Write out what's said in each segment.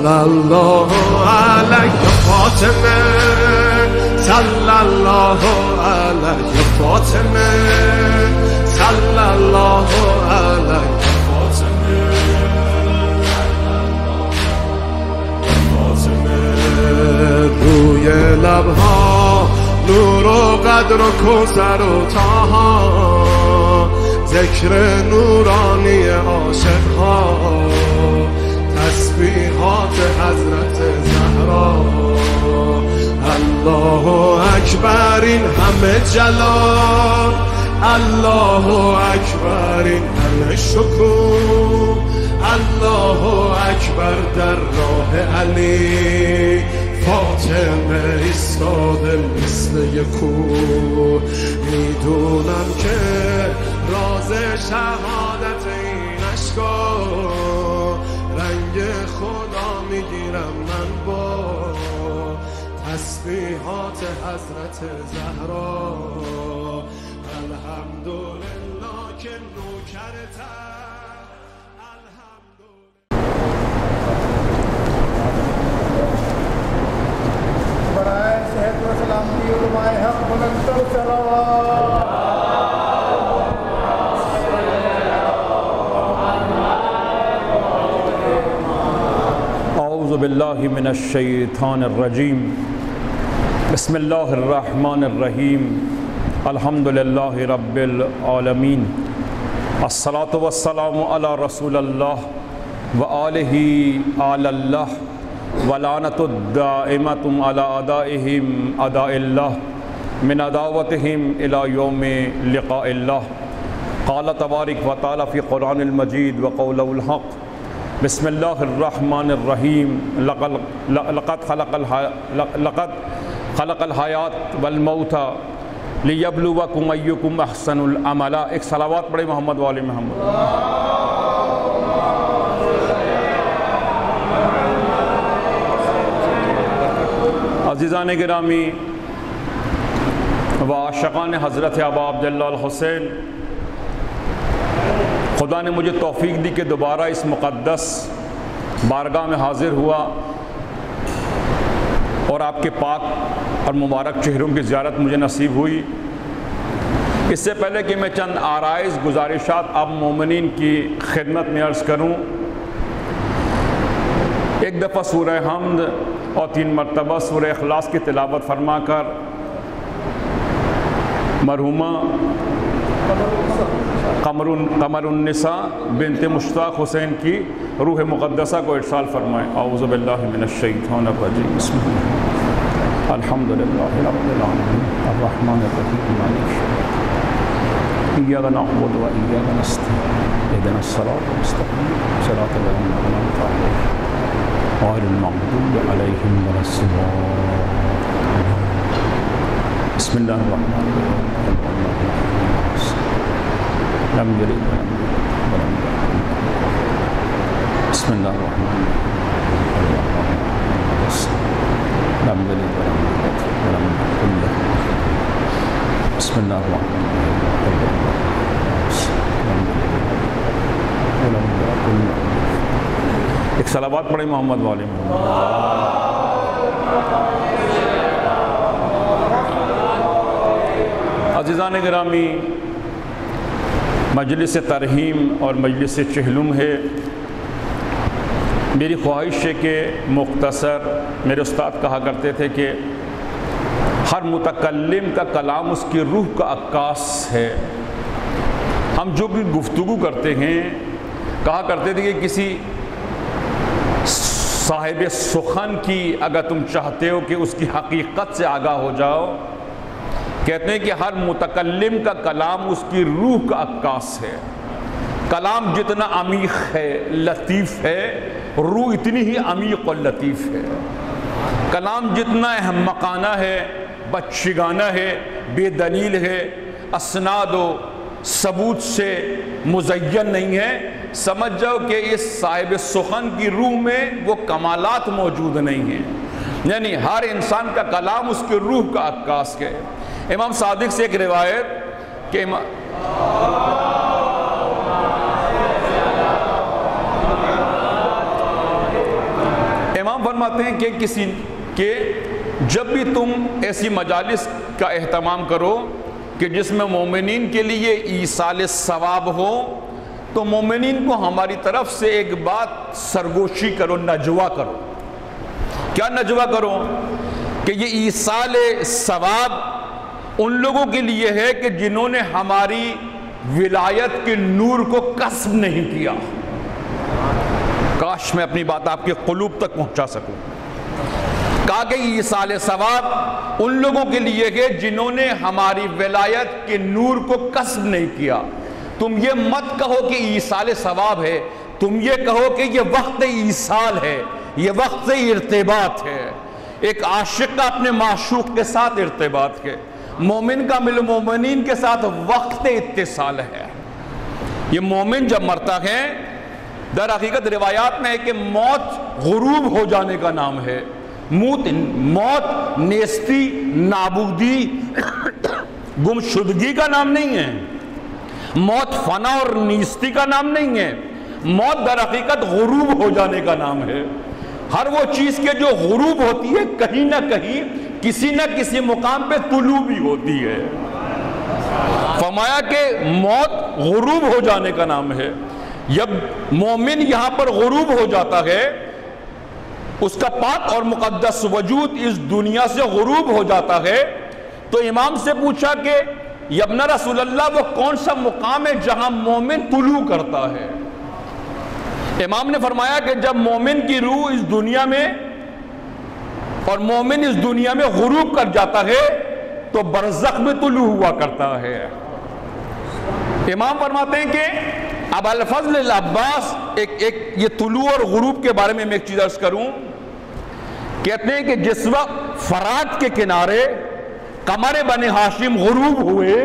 صلی اللہ علیہ فاطمه صلی اللہ علیہ فاطمه صلی اللہ علیہ روی لبها نور و قدر و کوثر و طه ذکر نورانی عاشقها تسبیحات حضرت زهرا الله اکبر این همه جلال الله اکبر این همه شکوه الله اکبر در راه علی فاطمه ایستاده مثل یک کوه میدونم که راز شهادت این اشکا رنگ خدا میگیرم من با تسبیحات حضرت زهرا الحمدلله که نوکرتم اعوذ باللہ من الشیطان الرجیم بسم اللہ الرحمن الرحیم الحمدللہ رب العالمین الصلاة والسلام علی رسول اللہ وآلہ آل اللہ ولعنت الدائمۃ علی اعدائہم اعداء اللہ من عداوتہم الی یوم لقاء اللہ قال تبارک و تعالی فی قرآن المجید وقولہ الحق بسم اللہ الرحمن الرحیم لقد خلق الحیات والموت لیبلوکم ایکم احسن العملا۔ ایک صلوات پڑھیں محمد وآل محمد۔ عزیزان گرامی و عاشقان حضرت ابا عبداللہ الحسین، خدا نے مجھے توفیق دی کہ دوبارہ اس مقدس بارگاہ میں حاضر ہوا اور آپ کے پاک اور مبارک چہروں کی زیارت مجھے نصیب ہوئی۔ اس سے پہلے کہ میں چند آرائز گزارشات آپ مومنین کی خدمت میں عرض کروں، ایک دفعہ سورہ حمد اور 3 مرتبہ سورہ اخلاص کی تلاوت فرما کر مرحومہ قمر النساء بنت مشتاق حسین کی روح مقدسہ کو ارسال فرمائیں۔ اعوذ باللہ من الشیطان الرجیم بسم اللہ الحمدللہ رب العالمین الرحمن الرحیم مالک یوم الدین ایاک نعبد و ایاک نستعین اهدنا الصراط المستقیم صراط الذین انعمت علیہم غیر المغضوب علیہم ولا الضالین۔ بسم اللہ الرحمن الرحیم لم یلد ولم یولد ولم یکن له بسم اللہ الرحمن الرحیم لم یلد ولم یولد ولم یکن له بسم اللہ الرحمن الرحیم لم یلد ولم یکن له۔ ایک صلوات پڑھیں محمد وآل محمد۔ عزیزان گرامی، مجلس ترحیم اور مجلس چہلم ہے۔ میری خواہش ہے کہ مختصر، میرے استاد کہا کرتے تھے کہ ہر متکلم کا کلام اس کی روح کا عکاس ہے۔ ہم جو بھی گفتگو کرتے ہیں، کہا کرتے تھے کہ کسی صاحب سخن کی اگر تم چاہتے ہو کہ اس کی حقیقت سے آگاہ ہو جاؤ، کہتے ہیں کہ ہر متکلم کا کلام اس کی روح کا عکاس ہے۔ کلام جتنا عمیق ہے، لطیف ہے، روح اتنی ہی عمیق اور لطیف ہے۔ کلام جتنا احمقانہ ہے، بچگانہ ہے، بے دلیل ہے، اسناد و ثبوت سے مزین نہیں ہے، سمجھ جاؤ کہ اس صاحب سخن کی روح میں وہ کمالات موجود نہیں ہیں۔ یعنی ہر انسان کا کلام اس کی روح کا عکاس ہے۔ امام صادق سے ایک روایت کہ فرماتے ہیں کہ جب بھی تم ایسی مجالس کا اہتمام کرو کہ جس میں مومنین کے لیے ایصال ثواب ہو، تو مومنین کو ہماری طرف سے ایک بات سرگوشی کرو، نجوا کرو۔ کیا نجوا کرو؟ کہ یہ ایصال ثواب ان لوگوں کے لیے ہے کہ جنہوں نے ہماری ولایت کے نور کو کسب نہیں کیا۔ کاش میں اپنی بات آپ کے قلوب تک پہنچا سکوں۔ کہا کہ ایصال ثواب ان لوگوں کے لیے ہے جنہوں نے ہماری ولایت کے نور کو کسب نہیں کیا۔ تم یہ مت کہو کہ ایصال ثواب ہے، تم یہ کہو کہ یہ وقت ایصال ہے، یہ وقت ارتباط ہے۔ ایک عاشق کا اپنے معشوق کے ساتھ ارتباط ہے، مومن کا بالمومنین کے ساتھ وقت اتصال ہے۔ یہ مومن جب مرتا ہے، در حقیقت روایات میں ہے کہ موت غروب ہو جانے کا نام ہے۔ موت نیستی، نابودی، گمشدگی کا نام نہیں ہے۔ موت فنا اور نیستی کا نام نہیں ہے۔ موت در حقیقت غروب ہو جانے کا نام ہے۔ ہر وہ چیز کے جو غروب ہوتی ہے کہیں نہ کہیں کسی نہ کسی مقام پہ طلوع بھی ہوتی ہے۔ فرمایا کہ موت غروب ہو جانے کا نام ہے۔ جب مومن یہاں پر غروب ہو جاتا ہے، اس کا پاک اور مقدس وجود اس دنیا سے غروب ہو جاتا ہے، تو امام سے پوچھا کہ ابن رسول اللہ وہ کون سا مقام ہے جہاں مومن طلوع کرتا ہے؟ امام نے فرمایا کہ جب مومن کی روح اس دنیا میں اور مومن اس دنیا میں غروب کر جاتا ہے تو برزخ میں طلوع ہوا کرتا ہے۔ امام فرماتے ہیں کہ ابو الفضل العباس یہ طلوع اور غروب کے بارے میں ایک چیز عرض کروں۔ کہتے ہیں کہ جس وقت فرات کے کنارے قمر بنی ہاشم غروب ہوئے،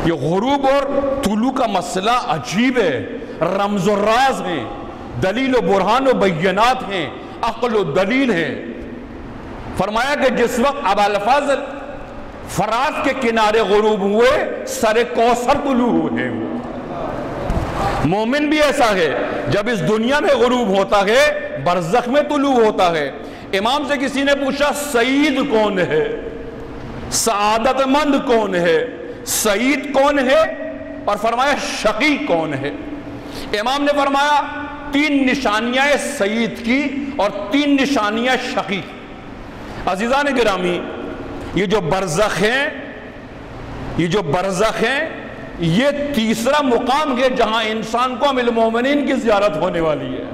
یہ غروب اور طلوع کا مسئلہ عجیب ہے، رمز و راز ہیں، دلیل و برہان و بینات ہیں، عقل و دلیل ہیں۔ فرمایا کہ جس وقت ابو الفضل فرات کے کنارے غروب ہوئے، سر کوثر طلوع ہوئے۔ مومن بھی ایسا ہے، جب اس دنیا میں غروب ہوتا ہے برزخ میں طلوع ہوتا ہے۔ امام سے کسی نے پوچھا سعید کون ہے، سعادت مند کون ہے، سعید کون ہے، اور فرمایا شقی کون ہے۔ امام نے فرمایا 3 نشانیاں سعید کی اور 3 نشانیاں شقی۔ عزیزان گرامی، یہ جو برزخ ہیں یہ تیسرا مقام ہے جہاں انسان کو امیر المومنین کی زیارت ہونے والی ہے۔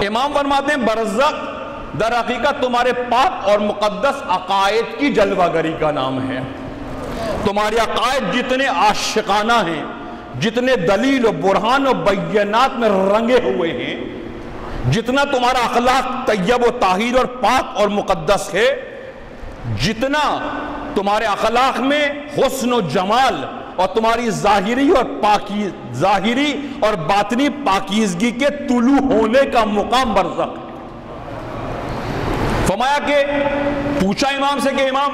امام فرماتے ہیں برزخ در حقیقت تمہارے پاک اور مقدس عقائد کی جلوہ گری کا نام ہے۔ تمہارے عقائد جتنے عاشقانہ ہیں، جتنے دلیل و برہان و بینات میں رنگے ہوئے ہیں، جتنا تمہارا اخلاق طیب و طاہر اور پاک اور مقدس ہے، جتنا تمہارے اخلاق میں حسن و جمال اور تمہاری ظاہری اور باطنی پاکیزگی کے طلوع ہونے کا مقام برزخ ہے۔ فرمایا کہ پوچھا امام سے کہ امام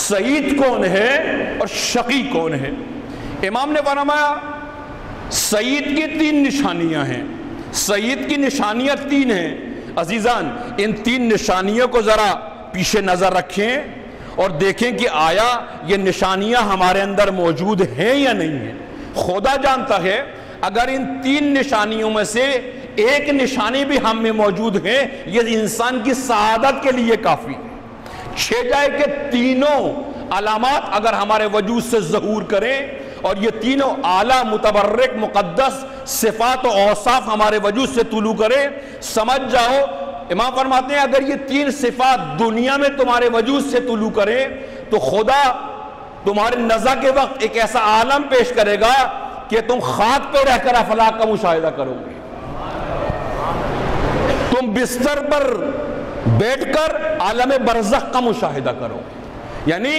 سعید کون ہے اور شقی کون ہے؟ امام نے فرمایا سعید کی 3 نشانیاں ہیں۔ سعید کی نشانیاں 3 ہیں۔ عزیزان، ان 3 نشانیوں کو ذرا پیش نظر رکھیں اور دیکھیں کہ آیا یہ نشانیاں ہمارے اندر موجود ہیں یا نہیں ہیں۔ خدا جانتا ہے اگر ان 3 نشانیوں میں سے ایک نشانی بھی ہم میں موجود ہے، یہ انسان کی سعادت کے لیے کافی ہے۔ چھے جائے کہ تینوں علامات اگر ہمارے وجود سے ظہور کریں اور یہ تینوں اعلیٰ متبرک مقدس صفات و اوصاف ہمارے وجود سے طلوع کریں، سمجھ جاؤ امام فرماتے ہیں اگر یہ 3 صفات دنیا میں تمہارے وجود سے طلوع کریں تو خدا تمہارے نزا کے وقت ایک ایسا عالم پیش کرے گا کہ تم خاک پہ رہ کر افلاک کا مشاہدہ کرو گے۔ تم بستر پر بیٹھ کر عالم برزخ کا مشاہدہ کرو گے۔ یعنی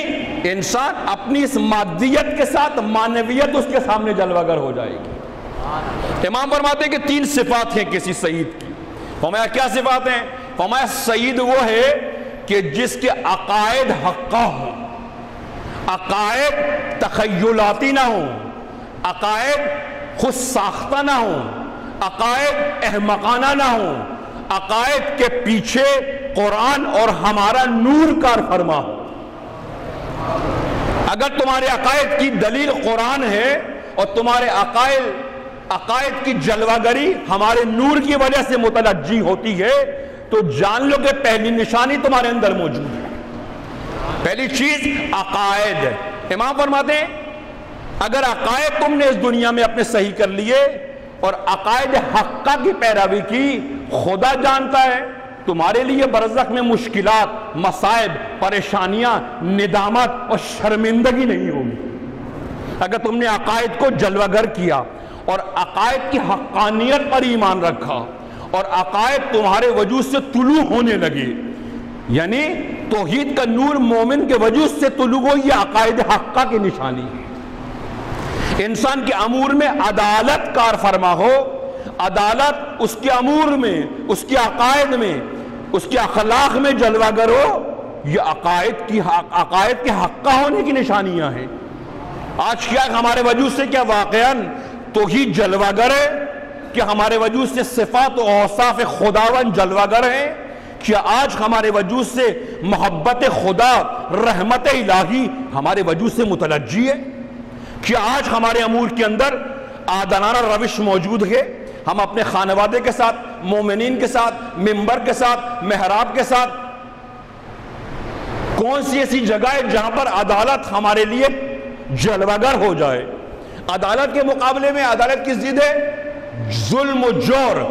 انسان اپنی اس مادیت کے ساتھ معنویت اس کے سامنے جلوگر ہو جائے گی۔ امام فرماتے ہیں کہ 3 صفات ہیں کسی سعید کی۔ فرمایا کیا صفات ہیں؟ فرمایا سعید وہ ہے کہ جس کے عقائد حقہ ہوں، عقائد تخیلاتی نہ ہوں، عقائد خود ساختہ نہ ہوں، عقائد احمقانہ نہ ہوں، عقائد کے پیچھے قرآن اور ہمارا نور کار فرما ہو۔ اگر تمہارے عقائد کی دلیل قرآن ہے اور تمہارے عقائد کی جلوہ گری ہمارے نور کی وجہ سے متلجی ہوتی ہے تو جان لو کہ پہلی نشانی تمہارے اندر موجود ہے۔ پہلی چیز عقائد ہے۔ امام فرماتے ہیں اگر عقائد تم نے اس دنیا میں اپنے صحیح کر لیے اور عقائد حقہ کی پیروی کی، خدا جانتا ہے تمہارے لیے برزخ میں مشکلات، مصائب، پریشانیاں، ندامت اور شرمندگی نہیں ہوگی۔ اگر تم نے عقائد کو جلوہ گر کیا اور عقائد کی حقانیت پر ایمان رکھا اور عقائد تمہارے وجود سے طلوع ہونے لگے، یعنی توحید کا نور مومن کے وجود سے طلوع ہو، یہ عقائد حقہ کی نشانی ہے۔ انسان کے امور میں عدالت کار فرما ہو، عدالت اس کے امور میں، اس کے عقائد میں، اس کے اخلاق میں جلوہ گر ہو، یہ عقائد کے حقہ ہونے کی نشانیاں ہیں۔ آج کیا ہمارے وجود سے کیا واقعاً توحید جلوہ گر ہے؟ کیا ہمارے وجود سے صفات و اوصاف خداوند جلوہ گر ہیں؟ کیا آج ہمارے وجود سے محبت خدا، رحمت الہی ہمارے وجود سے متلجی ہے؟ کیا آج ہمارے امور کے اندر عادلانہ روش موجود ہے؟ ہم اپنے خانوادے کے ساتھ، مومنین کے ساتھ، ممبر کے ساتھ، محراب کے ساتھ، کون سی ایسی جگہ ہے جہاں پر عدالت ہمارے لیے جلوہ گر ہو جائے؟ عدالت کے مقابلے میں عدالت کی ضد ہے ظلم و جور۔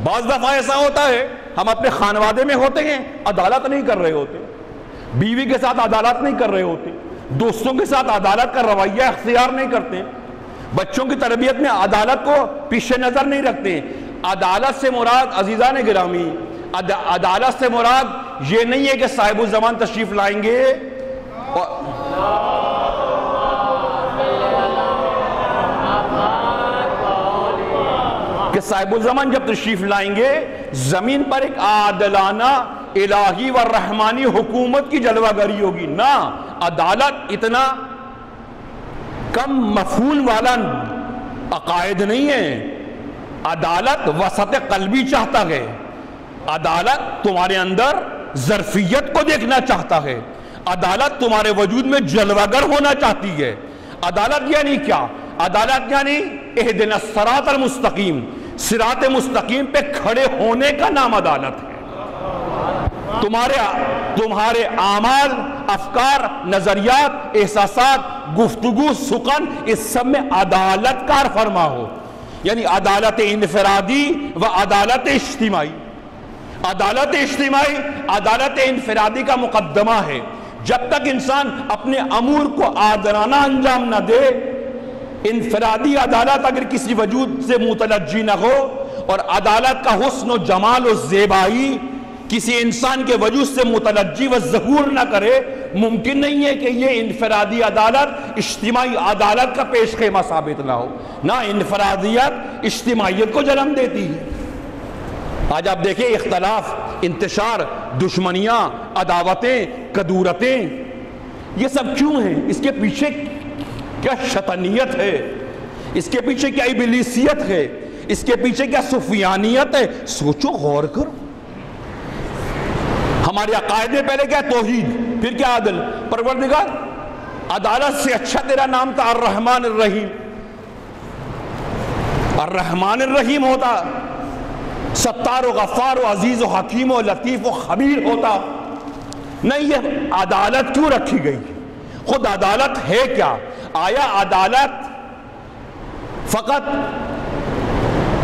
بعض دفعہ ایسا ہوتا ہے ہم اپنے خانوادے میں ہوتے ہیں، عدالت نہیں کر رہے ہوتے، بیوی کے ساتھ عدالت نہیں کر رہے ہوتے، دوستوں کے ساتھ عدالت کا رویہ اختیار نہیں کرتے، بچوں کی تربیت میں عدالت کو پیش نظر نہیں رکھتے۔ عدالت سے مراد عزیزان گرامی، عدالت سے مراد یہ نہیں ہے کہ صاحب الزمان تشریف لائیں گے کہ صاحب الزمان جب تشریف لائیں گے زمین پر ایک عادلانہ الہی و رحمانی حکومت کی جلوہ گری ہوگی۔ نہ، عدالت اتنا کم مفہوم والا عقائد نہیں ہے۔ عدالت وسط قلبی چاہتا ہے، عدالت تمہارے اندر ظرفیت کو دیکھنا چاہتا ہے، عدالت تمہارے وجود میں جلوہ گر ہونا چاہتی ہے۔ عدالت یعنی کیا؟ عدالت یعنی اہدنا الصراط المستقیم، صراط مستقیم پہ کھڑے ہونے کا نام عدالت ہے۔ تمہارے اعمال، افکار، نظریات، احساسات، گفتگو، سخن، اس سب میں عدالت کار فرما ہو، یعنی عدالت انفرادی و عدالت اجتماعی۔ عدالت اجتماعی عدالت انفرادی کا مقدمہ ہے۔ جب تک انسان اپنے امور کو عادلانہ انجام نہ دے، انفرادی عدالت اگر کسی وجود سے متلجی نہ ہو اور عدالت کا حسن و جمال و زیبائی کسی انسان کے وجود سے متلجی و ظہور نہ کرے، ممکن نہیں ہے کہ یہ انفرادی عدالت اجتماعی عدالت کا پیش خیمہ ثابت نہ ہو۔ نہ، انفرادیت اجتماعیت کو جنم دیتی ہے۔ آج آپ دیکھیں اختلاف، انتشار، دشمنیاں، عداوتیں، کدورتیں، یہ سب کیوں ہیں؟ اس کے پیچھے کیا شیطانیت ہے؟ اس کے پیچھے کیا ابلیسیت ہے؟ اس کے پیچھے کیا سفیانیت ہے؟ سوچو، غور کرو۔ ہمارے عقائد میں پہلے کیا؟ توحید، پھر کیا؟ عدل۔ پروردگار، عدالت سے اچھا تیرا نام تھا الرحمن الرحیم، الرحمن الرحیم ہوتا، ستار و غفار و عزیز و حکیم و لطیف و خبیر ہوتا۔ نہیں، یہ عدالت کیوں رکھی گئی؟ خود عدالت ہے کیا؟ آیا عدالت فقط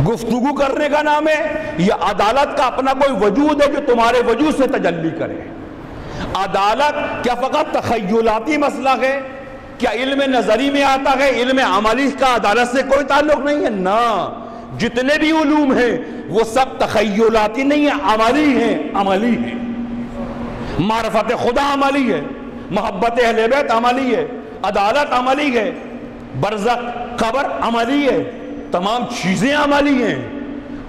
گفتگو کرنے کا نام ہے یا عدالت کا اپنا کوئی وجود ہے جو تمہارے وجود سے تجلی کرے؟ عدالت کیا فقط تخیلاتی مسئلہ ہے؟ کیا علم نظری میں آتا ہے؟ علم عملی کا عدالت سے کوئی تعلق نہیں ہے؟ نہ، جتنے بھی علوم ہیں وہ سب تخیلاتی نہیں ہیں، عملی ہیں، عملی ہیں۔ معرفت خدا عملی ہے، محبت اہل بیت عملی ہے، عدالت عملی ہے، برزخ قبر عملی ہے، تمام چیزیں عملی ہیں۔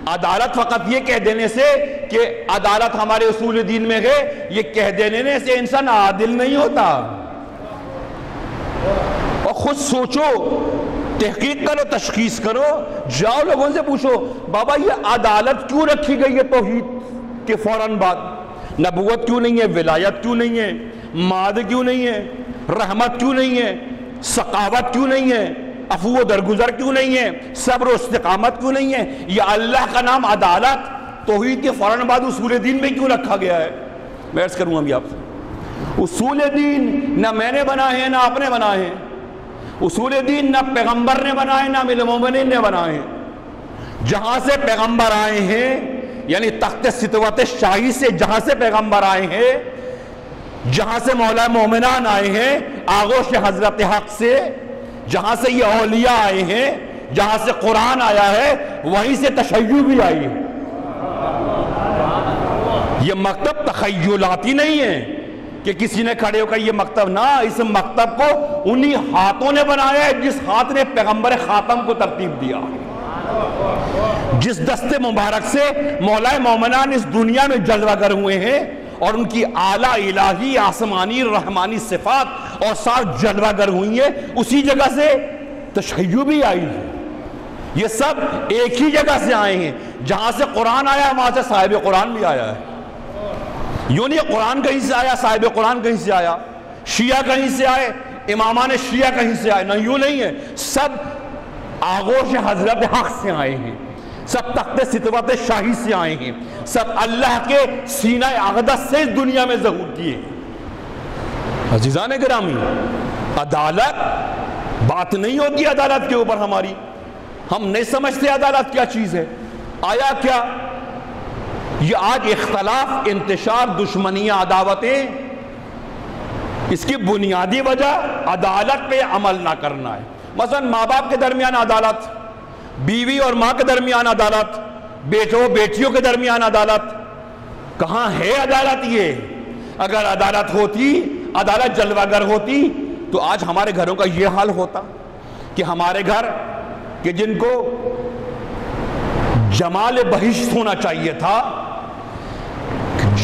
عدالت فقط یہ کہہ دینے سے کہ عدالت ہمارے اصول دین میں ہے، یہ کہہ دینے سے انسان عادل نہیں ہوتا۔ اور خود سوچو، تحقیق کرو، تشخیص کرو، جاؤ لوگوں سے پوچھو بابا یہ عدالت کیوں رکھی گئی ہے توحید کے فوراً بعد؟ نبوت کیوں نہیں ہے؟ ولایت کیوں نہیں ہے؟ ماد کیوں نہیں ہے؟ رحمت کیوں نہیں ہے؟ سخاوت کیوں نہیں ہے؟ عفو و درگزر کیوں نہیں ہے؟ صبر و استقامت کیوں نہیں ہے؟ یہ اللہ کا نام عدالت توحید کے فوراً بعد اصول دین میں کیوں رکھا گیا ہے؟ میں عرض کروں ابھی آپ سے، اصول دین نہ میں نے بنائے ہیں نہ آپ نے بنائے ہیں، اصول دین نہ پیغمبر نے بنائے نہ امیر المومنین نے بنائے ہیں۔ جہاں سے پیغمبر آئے ہیں، یعنی تخت ستوت شاہی سے جہاں سے پیغمبر آئے ہیں، جہاں سے مولا مومنان آئے ہیں، آغوش حضرت حق سے جہاں سے یہ اولیاء آئے ہیں، جہاں سے قرآن آیا ہے، وہیں سے تشیع بھی آئی ہے۔ یہ مکتب تخیلاتی نہیں ہے کہ کسی نے کھڑے ہو کر یہ مکتب، نہ، اس مکتب کو انہی ہاتھوں نے بنایا ہے جس ہاتھ نے پیغمبر خاتم کو ترتیب دیا، جس دست مبارک سے مولا مومنان اس دنیا میں جلوہ گر ہوئے ہیں اور ان کی اعلیٰ الہی آسمانی رحمانی صفات اور ساتھ جلوہ گر ہوئی ہیں، اسی جگہ سے تشیع بھی آئی ہے۔ یہ سب ایک ہی جگہ سے آئے ہیں، جہاں سے قرآن آیا وہاں سے صاحب قرآن بھی آیا ہے۔ یوں نہیں قرآن کہیں سے آیا، صاحب قرآن کہیں سے آیا، شیعہ کہیں سے آئے، امامان شیعہ کہیں سے آئے، نہ، یوں نہیں ہے، سب آغوش حضرت حق سے آئے ہیں، سب تخت ستوت شاہی سے آئے ہیں، سب اللہ کے سینہ اقدس سے اس دنیا میں ظہور کیے۔ عزیزان گرامی، عدالت بات نہیں ہوتی عدالت کے اوپر ہماری، ہم نہیں سمجھتے عدالت کیا چیز ہے۔ آیا کیا یہ آج اختلاف، انتشار، دشمنیاں، عداوتیں، اس کی بنیادی وجہ عدالت پہ عمل نہ کرنا ہے۔ مثلا ماں باپ کے درمیان عدالت، بیوی اور ماں کے درمیان عدالت، بیٹوں بیٹیوں کے درمیان عدالت، کہاں ہے عدالت؟ یہ اگر عدالت ہوتی، عدالت جلوہ گر ہوتی تو آج ہمارے گھروں کا یہ حال ہوتا کہ ہمارے گھر کہ جن کو جمال بہشت ہونا چاہیے تھا،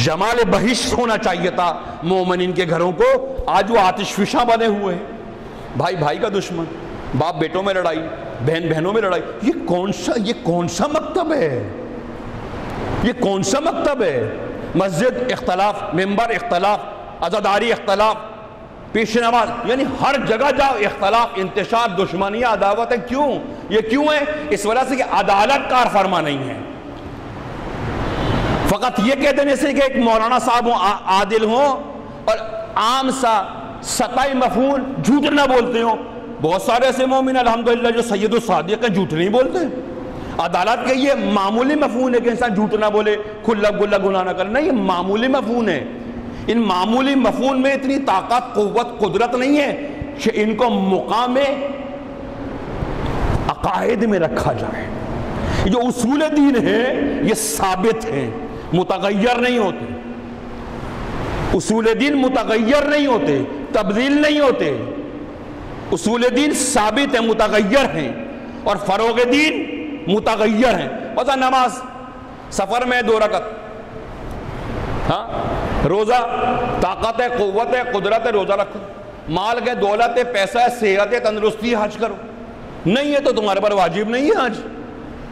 جمال بہشت ہونا چاہیے تھا مومنین کے گھروں کو، آج وہ آتش فشاں بنے ہوئے ہیں، بھائی بھائی کا دشمن، باپ بیٹوں میں لڑائی، بہن بہنوں میں لڑائی۔ یہ کون سا مکتب ہے؟ یہ کون سا مکتب ہے؟ مسجد اختلاف، ممبر اختلاف، عزاداری اختلاف، پیش نماز، یعنی ہر جگہ جاؤ اختلاف، انتشار، دشمنیاں، عداوتیں۔ کیوں؟ یہ کیوں ہے؟ اس وجہ سے کہ عدالت کار فرما نہیں ہے۔ فقط یہ کہہ دینے سے کہ ایک مولانا صاحب عادل ہوں اور عام سا سطحی مفہوم جھوٹ نہ بولتے ہوں۔ بہت سارے ایسے مومن الحمدللہ جو سید الصادق ہیں، جھوٹ نہیں بولتے۔ عدالت کے یہ معمولی مفہوم ہے کہ انسان جھوٹ نہ بولے، کھلا گلا گناہ نہ کرے، نہیں، یہ معمولی مفہوم ہے۔ ان معمولی مفہوم میں اتنی طاقت، قوت، قدرت نہیں ہے کہ ان کو مقام عقائد میں رکھا جائے۔ جو اصول دین ہے یہ ثابت ہیں، متغیر نہیں ہوتے۔ اصول دین متغیر نہیں ہوتے، تبدیل نہیں ہوتے۔ اصول دین ثابت ہیں، متغیر ہیں، اور فروغ دین متغیر ہیں۔ مثلا نماز، سفر میں 2 رکعت، ہاں، روزہ، طاقت ہے، قوت ہے، قدرت ہے، روزہ رکھو، مال ہے، دولت ہے، پیسہ ہے، صحت ہے، تندرستی، حج کرو، نہیں ہے تو تمہارے پر واجب نہیں ہے حج۔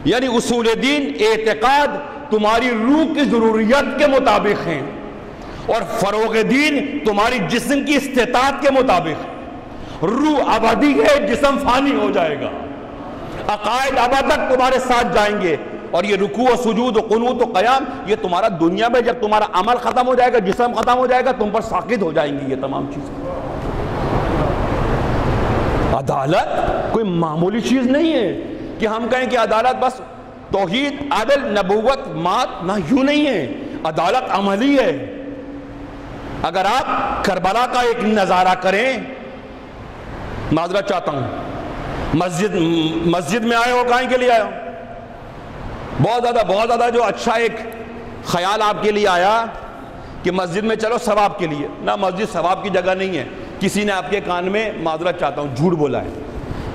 یعنی اصول دین، اعتقاد تمہاری روح کی ضروریات کے مطابق ہیں، اور فروغ دین تمہاری جسم کی استطاعت کے مطابق۔ روح ابدی ہے، جسم فانی ہو جائے گا، عقائد ابد تک تمہارے ساتھ جائیں گے، اور یہ رکوع و سجود و قنوت و قیام یہ تمہارا دنیا میں جب تمہارا عمل ختم ہو جائے گا، جسم ختم ہو جائے گا، تم پر ساقط ہو جائیں گی یہ تمام چیزیں۔ عدالت کوئی معمولی چیز نہیں ہے کہ ہم کہیں کہ عدالت بس توحید، عدل، نبوت، مات، نہ، یوں نہیں ہے۔ عدالت عملی ہے۔ اگر آپ کربلا کا ایک نظارہ کریں، معذرت چاہتا ہوں، مسجد میں آئے ہو، کہیں کے لیے آئے ہو؟ بہت زیادہ جو اچھا ایک خیال آپ کے لیے آیا کہ مسجد میں چلو ثواب کے لیے، نہ، مسجد ثواب کی جگہ نہیں ہے۔ کسی نے آپ کے کان میں، معذرت چاہتا ہوں، جھوٹ بولا ہے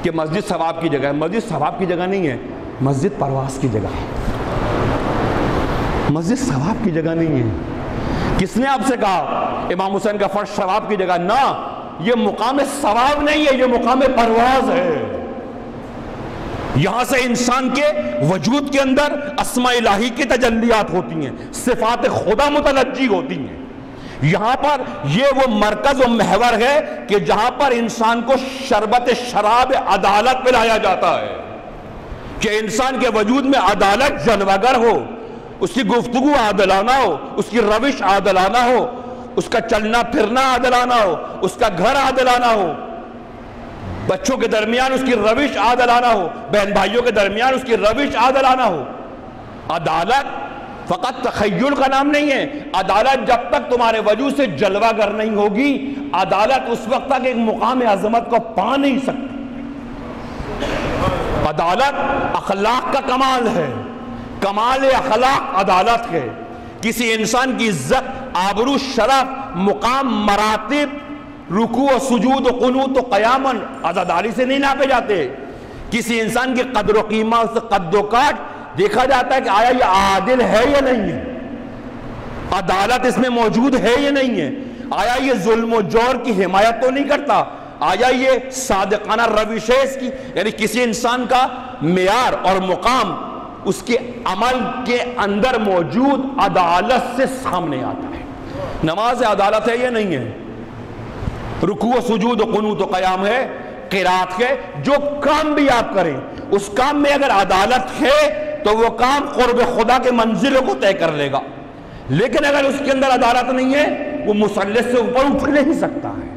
کہ مسجد ثواب کی جگہ ہے۔ مسجد ثواب کی جگہ نہیں ہے، مسجد پرواز کی جگہ ہے۔ مسجد ثواب کی جگہ نہیں ہے۔ کس نے آپ سے کہا امام حسین کا فرش ثواب کی جگہ؟ نہ، یہ مقام ثواب نہیں ہے، یہ مقام پرواز ہے۔ یہاں سے انسان کے وجود کے اندر اسماء الہی کی تجلیات ہوتی ہیں، صفات خدا متلجی ہوتی ہیں۔ یہاں پر یہ وہ مرکز و محور ہے کہ جہاں پر انسان کو شربت شراب عدالت پلایا جاتا ہے، کہ انسان کے وجود میں عدالت جلوگر ہو، اس کی گفتگو عادلانہ ہو، اس کی روش عادلانہ ہو، اس کا چلنا پھرنا عادلانہ ہو، اس کا گھر عادلانہ ہو، بچوں کے درمیان اس کی روش عادلانہ ہو، بہن بھائیوں کے درمیان اس کی روش عادلانہ ہو۔ عدالت فقط تخیل کا نام نہیں ہے، عدالت جب تک تمہارے وجود سے جلوہ گر نہیں ہوگی، عدالت اس وقت تک ایک مقام عظمت کو پا نہیں سکتی۔ عدالت اخلاق کا کمال ہے، کمال اخلاق عدالت ہے۔ کسی انسان کی عزت، آبرو، شرف، مقام، مراتب، رکوع و سجود و قنوت و قیامن عزاداری سے نہیں ناپے جاتے۔ کسی انسان کی قدر و قیمت، قد و کاٹ دیکھا جاتا ہے کہ آیا یہ عادل ہے یا نہیں ہے، عدالت اس میں موجود ہے یا نہیں ہے، آیا یہ ظلم و جور کی حمایت تو نہیں کرتا، آیا یہ صادقانہ روش ہے اس کی۔ یعنی کسی انسان کا معیار اور مقام اس کے عمل کے اندر موجود عدالت سے سامنے آتا ہے۔ نماز عدالت ہے یا نہیں ہے، رکوع و سجود و قنوت و قیام ہے، قرات ہے، جو کام بھی آپ کریں اس کام میں اگر عدالت ہے تو وہ کام قرب خدا کے منزلوں کو طے کر لے گا، لیکن اگر اس کے اندر عدالت نہیں ہے وہ مثلث سے اوپر اٹھ نہیں سکتا ہے۔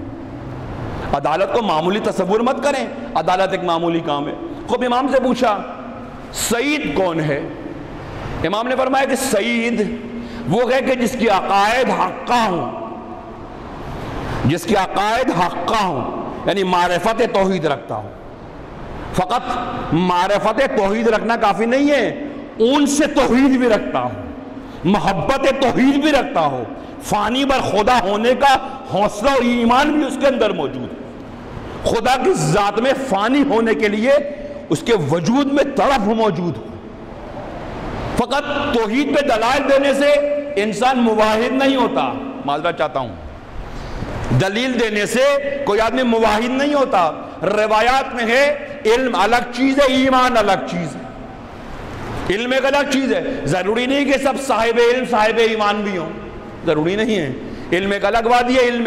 عدالت کو معمولی تصور مت کریں، عدالت ایک معمولی کام ہے۔ خوب امام سے پوچھا سعید کون ہے؟ امام نے فرمایا کہ سعید وہ ہے کہ جس کی عقائد حقہ ہوں، جس کی عقائد حقہ ہوں، یعنی معرفت توحید رکھتا ہوں۔ فقط معرفت توحید رکھنا کافی نہیں ہے، اون سے توحید بھی رکھتا ہوں، محبت توحید بھی رکھتا ہوں، فانی بر خدا ہونے کا حوصلہ اور ایمان بھی اس کے اندر موجود ہے، خدا کی ذات میں فانی ہونے کے لیے اس کے وجود میں طرف موجود ہو۔ فقط توحید پہ دلائل دینے سے انسان موحد نہیں ہوتا، معذرت چاہتا ہوں، دلیل دینے سے کوئی آدمی موحد نہیں ہوتا۔ روایات میں ہے علم الگ چیز ہے، ایمان الگ چیز ہے۔ علم ایک الگ چیز ہے، ضروری نہیں کہ سب صاحب علم صاحب ایمان بھی ہوں، ضروری نہیں ہے۔ علم ایک الگ وادی ہے، علم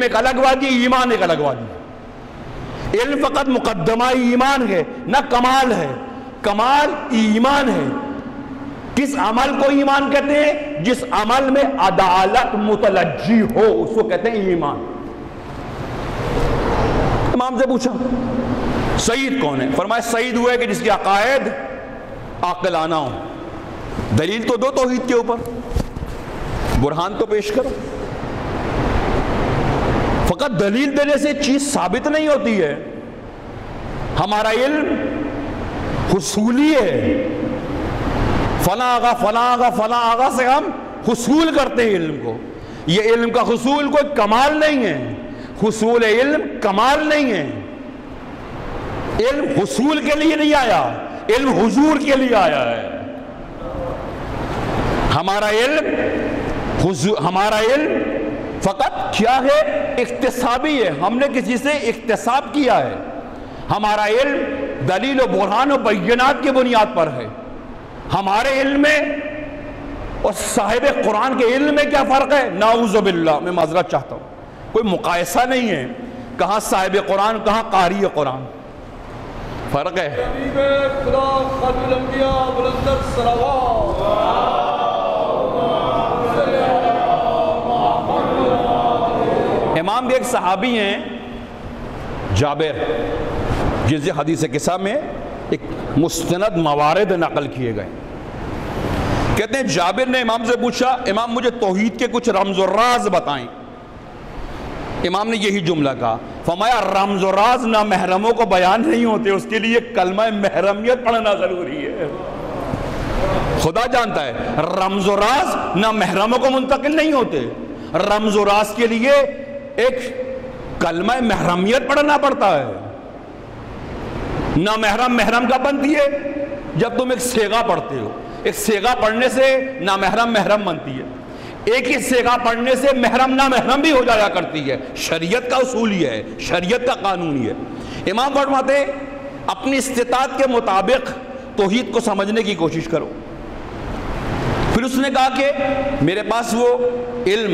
ایک الگ وادی ہے، ایمان ایک الگ وادی ہے۔ علم فقط مقدمہ ایمان ہے، نہ کمال ہے، کمال ایمان ہے۔ کس عمل کو ایمان کہتے ہیں؟ جس عمل میں عدالت متلجی ہو اس کو کہتے ہیں ایمان۔ امام سے پوچھا سعید کون ہے؟ فرمایا سعید وہ ہے کہ جس کی عقائد عاقلانہ ہو۔ دلیل تو دو توحید کے اوپر، برہان تو پیش کرو۔ فقط دلیل دینے سے چیز ثابت نہیں ہوتی ہے۔ ہمارا علم حصولی ہے، فلاں آغا فلاں آغا فلاں آغا سے ہم حصول کرتے ہیں علم کو۔ یہ علم کا حصول کوئی کمال نہیں ہے، حصول علم کمال نہیں ہے۔ علم حصول کے لیے نہیں آیا، علم حضور کے لیے آیا ہے۔ ہمارا علم فقط کیا ہے؟ اکتسابی ہے، ہم نے کسی سے اکتساب کیا ہے۔ ہمارا علم دلیل و برہان و بینات کی بنیاد پر ہے۔ ہمارے علم میں اور صاحب قرآن کے علم میں کیا فرق ہے؟ نعوذ باللہ، میں معذرت چاہتا ہوں، کوئی مقایسہ نہیں ہے، کہاں صاحب قرآن کہاں قاری قرآن، فرق ہے۔ امام کے ایک صحابی ہیں جابر، جس حدیث قصہ میں ایک مستند موارد نقل کیے گئے۔ کہتے ہیں جابر نے امام سے پوچھا امام مجھے توحید کے کچھ رمز و راز بتائیں۔ امام نے یہی جملہ کہا، فرمایا رمز و راز نہ محرموں کو بیان نہیں ہوتے، اس کے لیے کلمہ محرمیت پڑھنا ضروری ہے۔ خدا جانتا ہے رمز و راز نہ محرموں کو منتقل نہیں ہوتے، رمز و راز کے لیے ایک کلمہ محرمیت پڑھنا پڑتا ہے۔ نہ محرم کا بنتی ہے جب تم ایک سیغہ پڑھتے ہو، ایک سیغہ پڑھنے سے نہ محرم بنتی ہے، ایک ہی سیغہ پڑھنے سے محرم نہ محرم بھی ہو جایا کرتی ہے۔ شریعت کا اصول یہ ہے، شریعت کا قانون یہ ہے۔ امام فرماتے اپنی استطاعت کے مطابق توحید کو سمجھنے کی کوشش کرو۔ پھر اس نے کہا کہ میرے پاس وہ علم،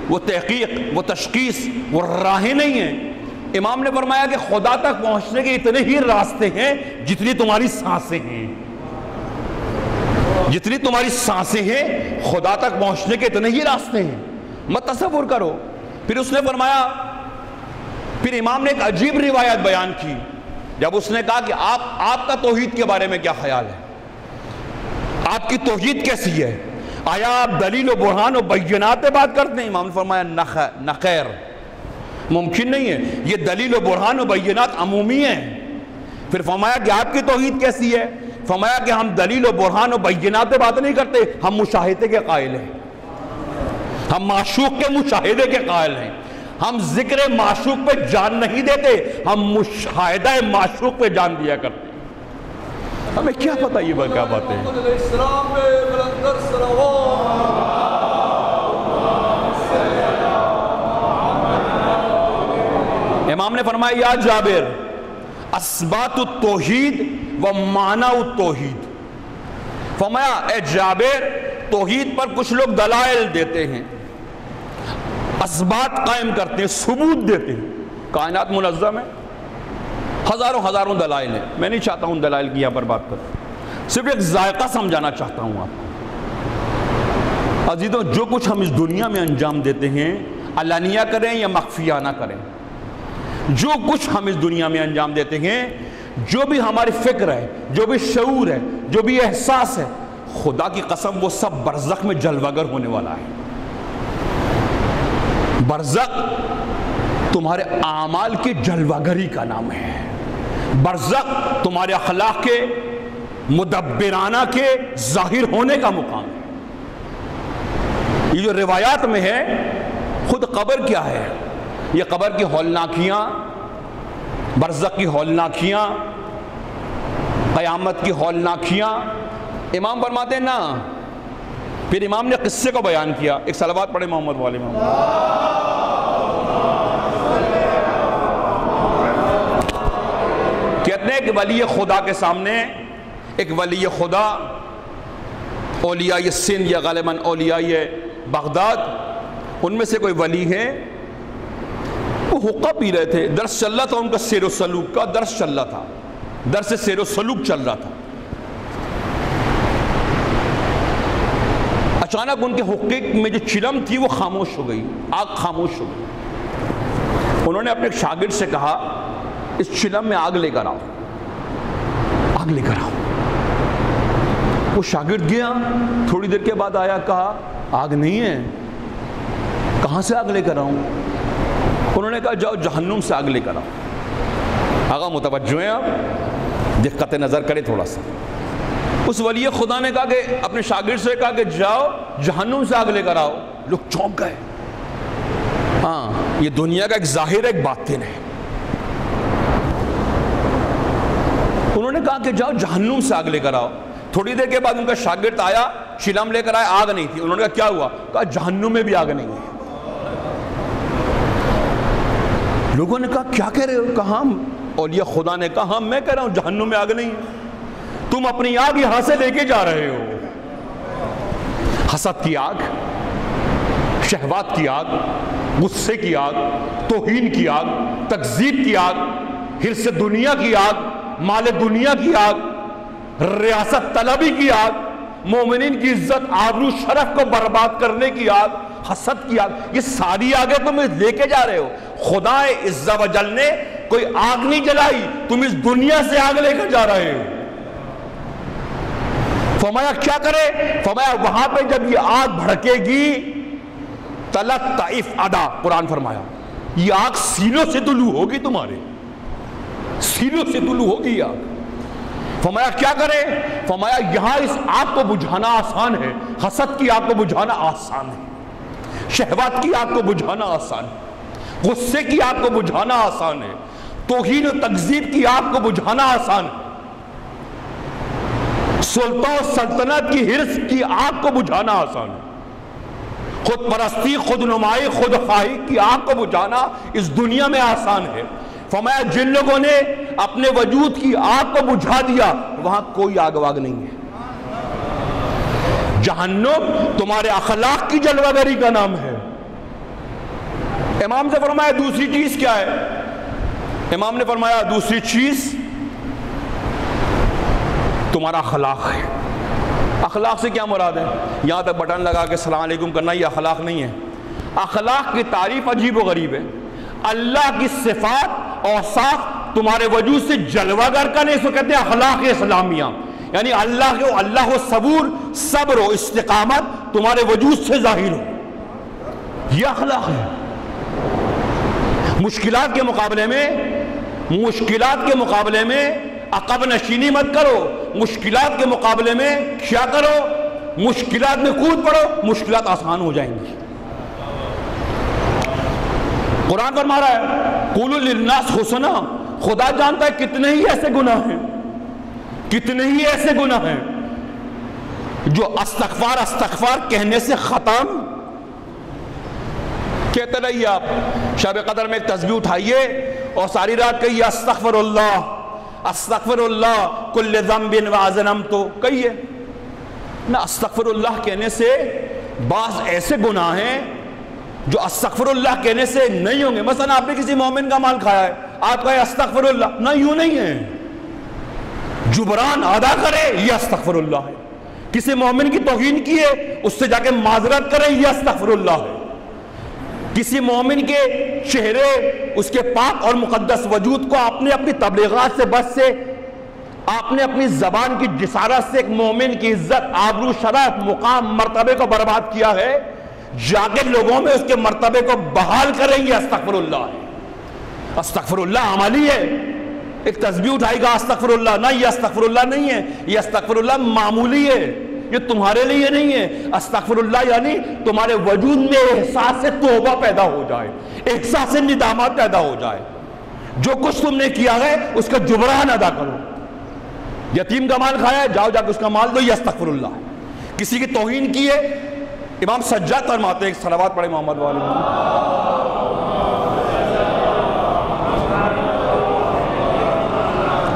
وہ تحقیق، وہ تشخیص، وہ راہیں نہیں ہیں۔ امام نے فرمایا کہ خدا تک پہنچنے کے اتنے ہی راستے ہیں جتنی تمہاری سانسیں ہیں، جتنی تمہاری سانسیں ہیں خدا تک پہنچنے کے اتنے ہی راستے ہیں، مت تصور کرو۔ پھر اس نے فرمایا، پھر امام نے ایک عجیب روایت بیان کی جب اس نے کہا کہ آپ کا توحید کے بارے میں کیا خیال ہے، آپ کی توحید کیسی ہے، آیا آپ دلیل و برہان و بینات پہ بات کرتے ہیں؟ امام نے فرمایا نخیر، ممکن نہیں ہے، یہ دلیل و برہان و بینات عمومی ہیں۔ پھر فرمایا کہ آپ کی توحید کیسی ہے؟ فرمایا کہ ہم دلیل و برہان و بینات پہ بات نہیں کرتے، ہم مشاہدے کے قائل ہیں، ہم معشوق کے مشاہدے کے قائل ہیں، ہم ذکر معشوق پہ جان نہیں دیتے، ہم مشاہدہ معشوق پہ جان دیا کرتے ہیں۔ ہمیں کیا پتہ یہ کیا باتیں ہیں؟ امام نے فرمایا یا جابر اسبات التوحید و معنی التوحید، فرمایا اے جابر توحید پر کچھ لوگ دلائل دیتے ہیں، اسبات قائم کرتے ہیں، ثبوت دیتے ہیں۔ کائنات منظم ہے، ہزاروں دلائل ہیں، میں نہیں چاہتا ہوں ان دلائل کی یہاں پر بات کروں، صرف ایک ذائقہ سمجھانا چاہتا ہوں آپ کو۔ عزیزوں، جو کچھ ہم اس دنیا میں انجام دیتے ہیں، علانیہ کریں یا مخفیانہ کریں، جو کچھ ہم اس دنیا میں انجام دیتے ہیں، جو بھی ہماری فکر ہے، جو بھی شعور ہے، جو بھی احساس ہے، خدا کی قسم وہ سب برزخ میں جلوگر ہونے والا ہے۔ برزخ تمہارے اعمال کی جلوگری کا نام ہے، برزخ تمہارے اخلاق کے مدبرانہ کے ظاہر ہونے کا مقام ہے۔ یہ جو روایات میں ہے، خود قبر کیا ہے؟ یہ قبر کی ہولناکیاں، برزخ کی ہولناکیاں، قیامت کی ہولناکیاں، امام فرماتے ہیں نا۔ پھر امام نے قصے کو بیان کیا، ایک صلوات پڑھے محمد والے محمد۔ کہتے ہیں کہ ولی خدا کے سامنے ایک ولی خدا، اولیاء سندھ یا غالباً اولیاء بغداد، ان میں سے کوئی ولی ہے، وہ حقہ پی رہے تھے، درس چل رہا تھا ان کا سیر و سلوک کا، درس چل رہا تھا، درس سیر و سلوک چل رہا تھا۔ اچانک ان کے حقیق میں جو چلم تھی وہ خاموش ہو گئی، آگ خاموش ہو گئی۔ انہوں نے اپنے ایک شاگرد سے کہا اس چلم میں آگ لے کر آؤ، آگ لے کر آؤ۔ وہ شاگرد گیا، تھوڑی دیر کے بعد آیا، کہا آگ نہیں ہے، کہاں سے آگ لے کر آؤں؟ انہوں نے کہا جاؤ جہنم سے آگ لے کر آؤ۔ آقا متوجہ ہیں آپ، دقت نظر کرے تھوڑا سا۔ اس ولی خدا نے کہا کہ اپنے شاگرد سے کہا کہ جاؤ جہنم سے آگ لے کر آؤ۔ لوگ چونک گئے، ہاں یہ دنیا کا ایک ظاہر ایک باطن ہے۔ انہوں نے کہا کہ جاؤ جہنم سے آگ لے کر آؤ۔ تھوڑی دیر کے بعد ان کا شاگرد آیا، چلم لے کر آیا، آگ نہیں تھی۔ انہوں نے کہا کیا ہوا؟ کہا جہنم میں بھی آگ نہیں ہے۔ لوگوں نے کہا کیا کہہ رہے ہو؟ کہا اولیاء خدا نے کہا میں کہہ رہا ہوں جہنم میں آگ نہیں ہے، تم اپنی آگ یہاں سے لے کے جا رہے ہو۔ حسد کی آگ، شہوات کی آگ، غصے کی آگ، توہین کی آگ، تکذیب کی آگ، حرص دنیا کی آگ، مال دنیا کی آگ، ریاست طلبی کی آگ، مومنین کی عزت آبرو شرف کو برباد کرنے کی آگ، حسد کی آگ، یہ ساری آگیں تم لے کے جا رہے ہو۔ خدا عز و جل نے کوئی آگ نہیں جلائی، تم اس دنیا سے آگ لے کر جا رہے ہو۔ فرمایا کیا کرے؟ فرمایا وہاں پہ جب یہ آگ بھڑکے گی تلطف ادا، قرآن فرمایا یہ آگ سینوں سے طلوع ہوگی، تمہارے سینوں سے طلوع ہوگی یہ آگ۔ فرمایا کیا کرے؟ فرمایا یہاں اس آگ کو بجھانا آسان ہے، حسد کی آگ کو بجھانا آسان ہے، شہوات کی آگ کو بجھانا آسان ہے، غصے کی آگ کو بجھانا آسان ہے، توہین و تکذیب کی آگ کو بجھانا آسان ہے، سلطہ و سلطنت کی حرص کی آگ کو بجھانا آسان ہے، خود پرستی، خود نمائی، خود خواہی کی آگ کو بجھانا اس دنیا میں آسان ہے، فرمایا جن لوگوں نے اپنے وجود کی آگ کو بجھا دیا وہاں کوئی آگ واگ نہیں ہے. جہنم تمہارے اخلاق کی جلوہ گری کا نام ہے. امام سے فرمایا دوسری چیز کیا ہے؟ امام نے فرمایا دوسری چیز تمہارا اخلاق ہے. اخلاق سے کیا مراد ہے؟ یہاں تک بٹن لگا کے السلام علیکم کرنا یہ اخلاق نہیں ہے. اخلاق کی تعریف عجیب و غریب ہے. اللہ کی صفات اوصاف تمہارے وجود سے جلوہ گر کرنے اس کو کہتے ہیں اخلاق اسلامیہ. یعنی اللہ و صبور، صبر و استقامت تمہارے وجود سے ظاہر ہو، یہ اخلاق ہے. مشکلات کے مقابلے میں عقب نشینی مت کرو. مشکلات کے مقابلے میں کیا کرو؟ مشکلات میں کود پڑو، مشکلات آسان ہو جائیں گی. قرآن فرما رہا ہے قولوا للناس حسنا. خدا جانتا ہے کتنے ہی ایسے گناہ ہیں جو استغفار کہنے سے ختم. کہتے رہیے آپ شب قدر میں ایک تسبیح اٹھائیے اور ساری رات کہیے استغفر اللہ کل ذنب وظلمت کہیے نہ. استغفر اللہ کہنے سے بعض ایسے گناہ ہیں جو استغفر اللہ کہنے سے نہیں ہوں گے. مثلا آپ نے کسی مومن کا مال کھایا ہے، آپ کہے استغفر اللہ، نہ یوں نہیں ہے. جبران ادا کرے یہ استغفر اللہ ہے. کسی مومن کی توہین کی ہے اس سے جا کے معذرت کرے یہ استغفر اللہ ہے. کسی مومن کے چہرے اس کے پاک اور مقدس وجود کو آپ نے اپنی تبلیغات سے بس سے، آپ نے اپنی زبان کی جسارت سے ایک مومن کی عزت، آبرو، شرف، مقام، مرتبے کو برباد کیا ہے، جا کے لوگوں میں اس کے مرتبے کو بحال کریں یہ استغفر اللہ ہے. استغفر اللہ عملی ہے. ایک تسبیح اٹھائے گا استغفر اللہ، نہ یہ استغفر اللہ نہیں ہے. یہ استغفر اللہ معمولی ہے، یہ تمہارے لیے نہیں ہے. استغفر اللہ یعنی تمہارے وجود میں احساس سے توبہ پیدا ہو جائے، احساس سے ندامت پیدا ہو جائے. جو کچھ تم نے کیا ہے اس کا جبران ادا کرو. یتیم کا مال کھایا ہے، جاؤ جا کے اس کا مال دو، یہ استغفر اللہ ہے. کسی کی توہین کی ہے، امام سجاد فرماتے ہیں ایک صلوات پڑھے محمد والے.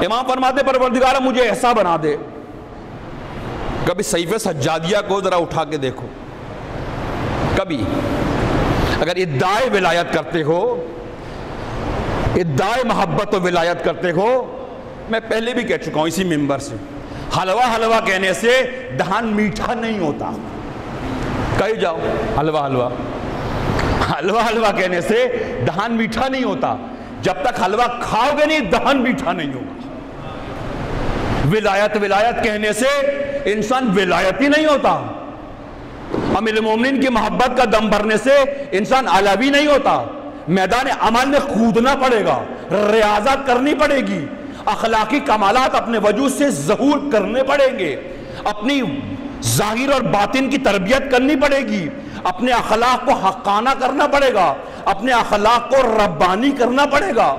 امام فرماتے پروردگارہ مجھے ایسا بنا دے. کبھی صحیفہ سجادیہ کو ذرا اٹھا کے دیکھو. کبھی اگر ادعائے ولایت کرتے ہو، ادعائے محبت و ولایت کرتے ہو، میں پہلے بھی کہہ چکا ہوں اسی منبر سے، حلوہ کہنے سے دہن میٹھا نہیں ہوتا. کہیں جاؤ حلوہ کہنے سے دہن میٹھا نہیں ہوتا. جب تک حلوہ کھاؤ گے نہیں دہن میٹھا نہیں ہوگا. ولایت کہنے سے انسان ولایتی نہیں ہوتا. امیر المومنین کی محبت کا دم بھرنے سے انسان علوی نہیں ہوتا. میدان عمل میں کودنا پڑے گا، ریاضت کرنی پڑے گی، اخلاقی کمالات اپنے وجود سے ظہور کرنے پڑیں گے، اپنی ظاہر اور باطن کی تربیت کرنی پڑے گی، اپنے اخلاق کو حقانہ کرنا پڑے گا، اپنے اخلاق کو ربانی کرنا پڑے گا.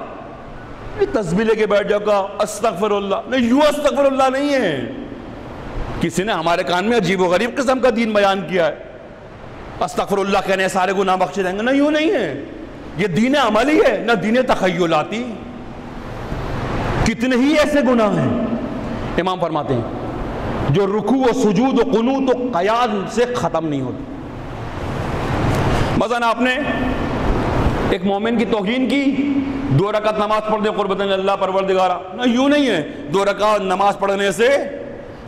یہ تسبیح لے کے بیٹھ جاؤ گا استغفر اللہ، نہیں یوں استغفر اللہ نہیں ہے. کسی نے ہمارے کان میں عجیب و غریب قسم کا دین بیان کیا ہے، استغفر اللہ کہنے سارے گناہ بخشے جائیں گے، نہیں یوں نہیں ہے. یہ دین عملی ہے نہ دین تخیلاتی. کتنے ہی ایسے گناہ ہیں امام فرماتے ہیں جو رکوع و سجود و قنوت و قیام سے ختم نہیں ہوتے. مثلا آپ نے ایک مومن کی توہین کی، 2 رکعت نماز پڑھ دے قربت اللہ پروردگارہ، نہ یوں نہیں ہے. 2 رکعت نماز پڑھنے سے